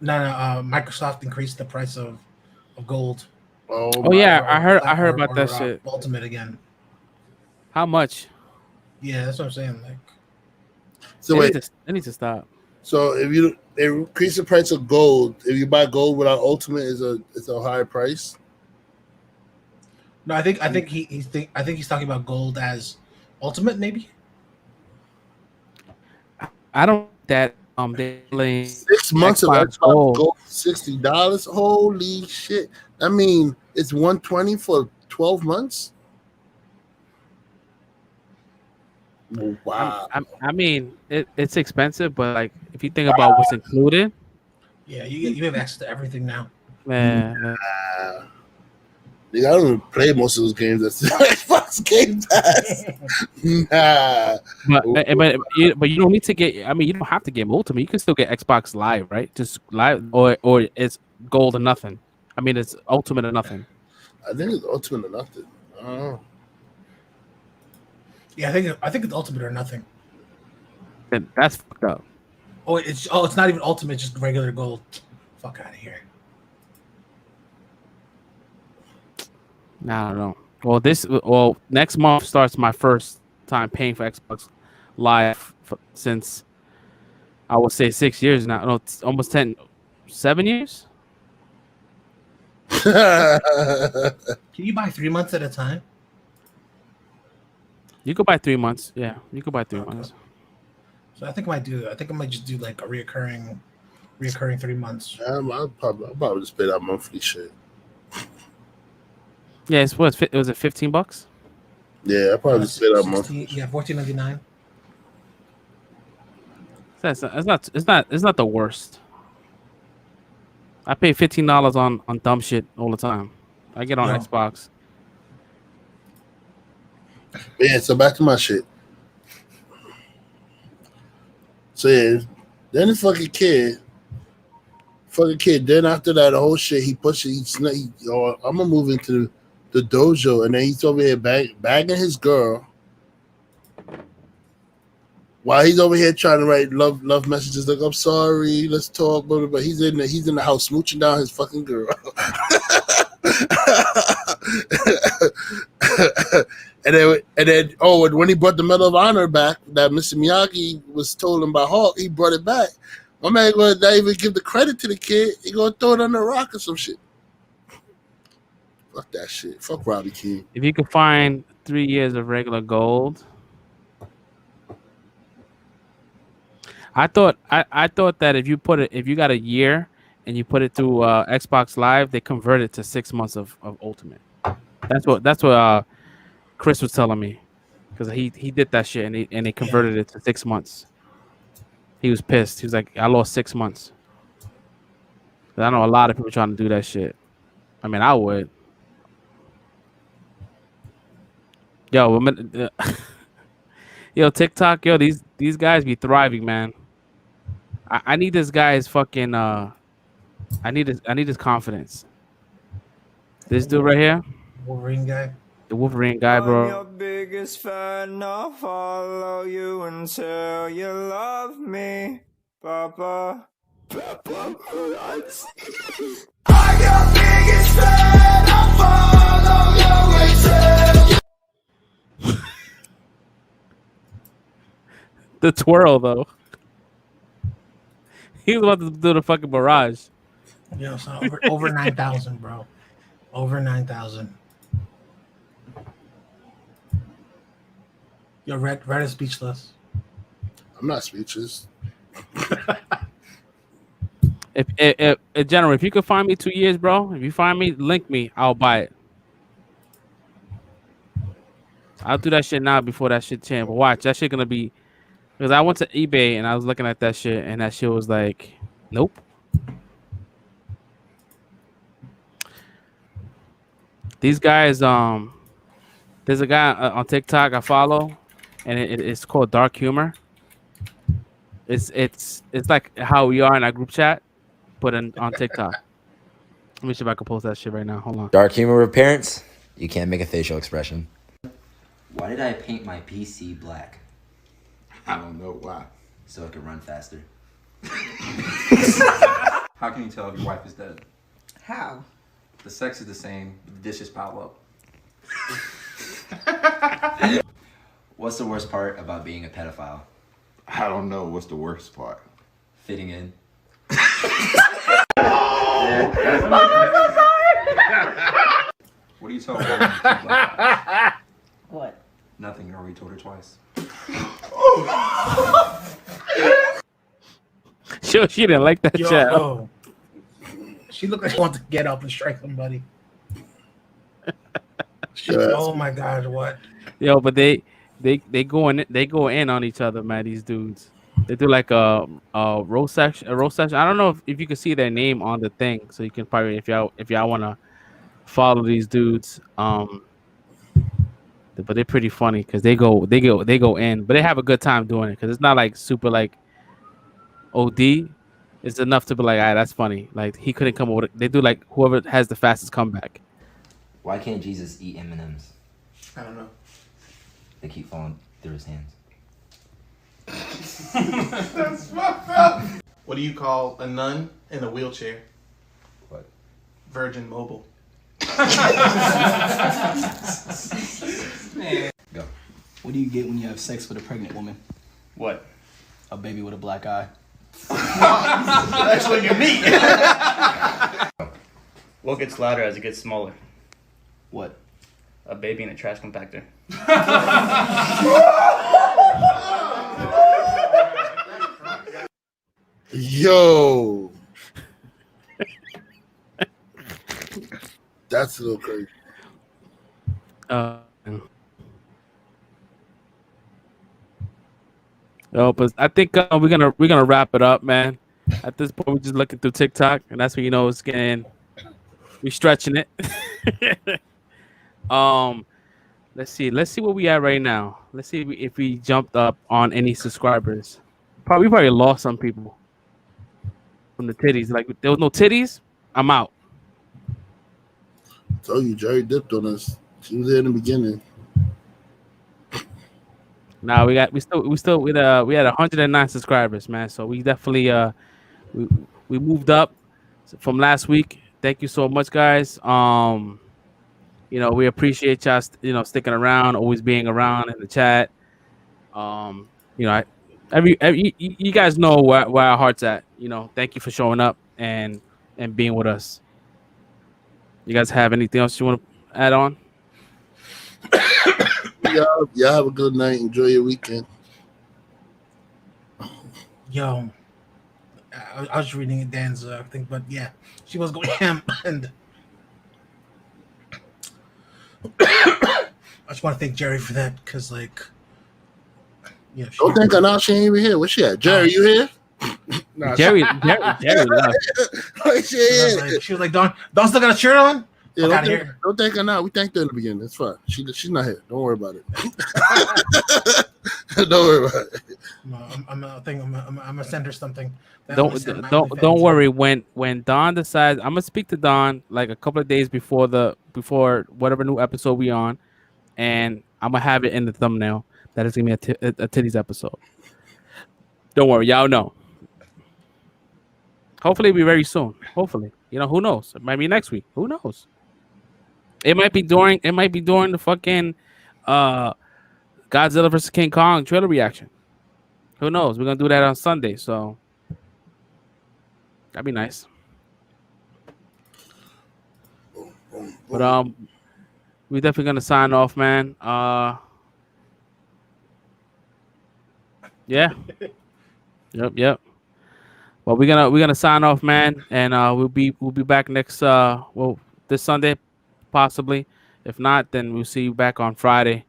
No. Microsoft increased the price of gold. Oh yeah, I heard about that shit. Ultimate again. How much? Yeah, that's what I'm saying. Like, So wait, they need to stop. So if you increase the price of gold, if you buy gold without ultimate, it's a higher price. No, I think he's talking about gold as ultimate, maybe. I don't that they 6 months of Xbox Xbox Gold, $60. Holy shit! I mean, it's $120 for 12 months. Wow. I mean, it's expensive, but like if you think about what's included, yeah, you have access to everything now. Man, I don't even play most of those games. That's Xbox Game Pass. but you don't need to get. I mean, you don't have to get Ultimate. You can still get Xbox Live, right? Just Live, or it's gold or nothing. I mean, it's Ultimate or nothing. I think it's Ultimate or nothing. I don't know. Yeah, I think it's Ultimate or nothing. Then that's fucked up. It's not even Ultimate, just regular gold. Fuck out of here. Nah, I don't know. Well, next month starts my first time paying for Xbox Live since I would say 6 years now. No, it's almost 7 years. Can you buy 3 months at a time? You could buy 3 months. Yeah, you could buy 3 months. So I think I might just do like a reoccurring 3 months. I'll probably just pay that monthly shit. Yeah, it was it $15? Yeah, I probably just pay that monthly. Yeah, $14.99. It's not the worst. I pay $15 on dumb shit all the time. I get on Xbox. Yeah, so back to my shit. So yeah, then the fucking kid. Then after that, the whole shit, he pushed it. I'm gonna move into the dojo, and then he's over here bagging his girl while he's over here trying to write love messages like, I'm sorry, let's talk, blah, blah, blah. He's in the house smooching down his fucking girl. and then when he brought the Medal of Honor back that Mr. Miyagi was stolen by Hawk, he brought it back. My man gonna not even give the credit to the kid. He gonna throw it on the rock or some shit. Fuck that shit. Fuck Robbie King. If you could find 3 years of regular gold, I thought that if you got a year and you put it through Xbox Live, they convert it to 6 months of Ultimate. That's what Chris was telling me, because he did that shit and they converted it to 6 months. He was pissed. He was like, I lost 6 months. I know a lot of people trying to do that shit. I mean, I would. Yo, TikTok, these guys be thriving, man. I need this guy's fucking I need his confidence. This dude right here, Wolverine guy. the Wolverine guy, bro. I'm your biggest fan. I'll follow you until you love me, Papa. Papa, I'm your biggest fan. I'll follow you until. The twirl though. He was about to do the fucking barrage. Yeah, so over 9,000, bro. Over 9,000. Yo, Red is speechless. I'm not speechless. If General, if you could find me 2 years, bro, if you find me, link me, I'll buy it. I'll do that shit now before that shit change. But watch, that shit gonna be, because I went to eBay and I was looking at that shit and that shit was like, nope. These guys, there's a guy on TikTok I follow, and it's called Dark Humor. It's like how we are in our group chat, but on TikTok. Let me see if I can post that shit right now. Hold on. Dark humor with parents, you can't make a facial expression. Why did I paint my PC black? I don't know why. So it can run faster. How can you tell if your wife is dead? How? The sex is the same, but the dishes pile up. What's the worst part about being a pedophile? I don't know. What's the worst part? Fitting in. What do you tell a woman to keep laughing? What? Nothing. You already told her twice. Sure, she didn't like that chat. Oh. She looked like she wanted to get up and strike somebody. Oh my God, what? Yo, but they go in on each other, man. These dudes. They do like a roast section. I don't know if you can see their name on the thing, so you can probably if y'all want to follow these dudes. But they're pretty funny because they go in, but they have a good time doing it because it's not like super like OD. It's enough to be like, that's funny. Like he couldn't come over. They do like whoever has the fastest comeback. Why can't Jesus eat M&Ms? I don't know. They keep falling through his hands. That's fucked up. What do you call a nun in a wheelchair? What? Virgin Mobile. Man. Go. What do you get when you have sex with a pregnant woman? What? A baby with a black eye. That's what you mean. What gets louder as it gets smaller? What? A baby in a trash compactor. Yo. That's a little crazy. But I think we're gonna wrap it up, man. At this point, we're just looking through TikTok, and that's when it's getting. We're stretching it. Let's see where we at right now. Let's see if we jumped up on any subscribers. We probably lost some people from the titties. Like there was no titties, I'm out. I told you, Jerry dipped on us. She was there in the beginning. Now we had 109 subscribers, man. So we definitely we moved up from last week. Thank you so much, guys. We appreciate y'all, sticking around, always being around in the chat. You guys know where our heart's at. Thank you for showing up and being with us. You guys have anything else you want to add on? Y'all have a good night. Enjoy your weekend. Yo, I was reading Dan's thing, but yeah, she was going ham, and I just want to thank Jerry for that because, don't thank her now. She ain't even here. Where's she at? Jerry, you here? Nah, Jerry left. She was like, Don still got a shirt on? Yeah, don't thank her now. We thanked her in the beginning. That's fine. She's not here. Don't worry about it. Don't worry about it. I'm gonna send her something. Don't worry. When Don decides, I'm gonna speak to Don like a couple of days before whatever new episode we on, and I'm gonna have it in the thumbnail that is gonna be a titties episode. Don't worry, y'all know. Hopefully, it'll be very soon. Hopefully, who knows? It might be next week. Who knows? It might be during the fucking Godzilla vs. King Kong trailer reaction. Who knows? We're gonna do that on Sunday, so that'd be nice. But we're definitely gonna sign off, man. Yeah. Yep. Well, we're gonna sign off, man, and we'll be back next this Sunday, possibly. If not, then we'll see you back on Friday.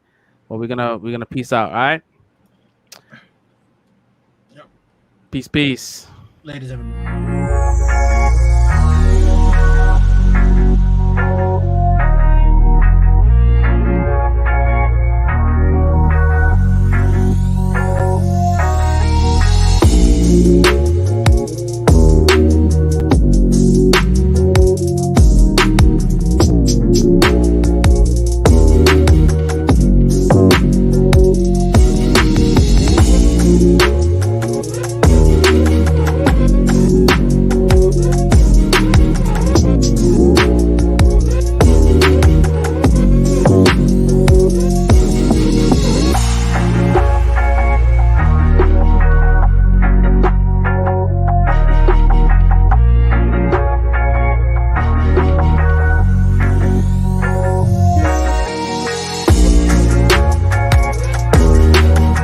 Well, we're gonna peace out. All right. Yep. Peace. Ladies, everybody.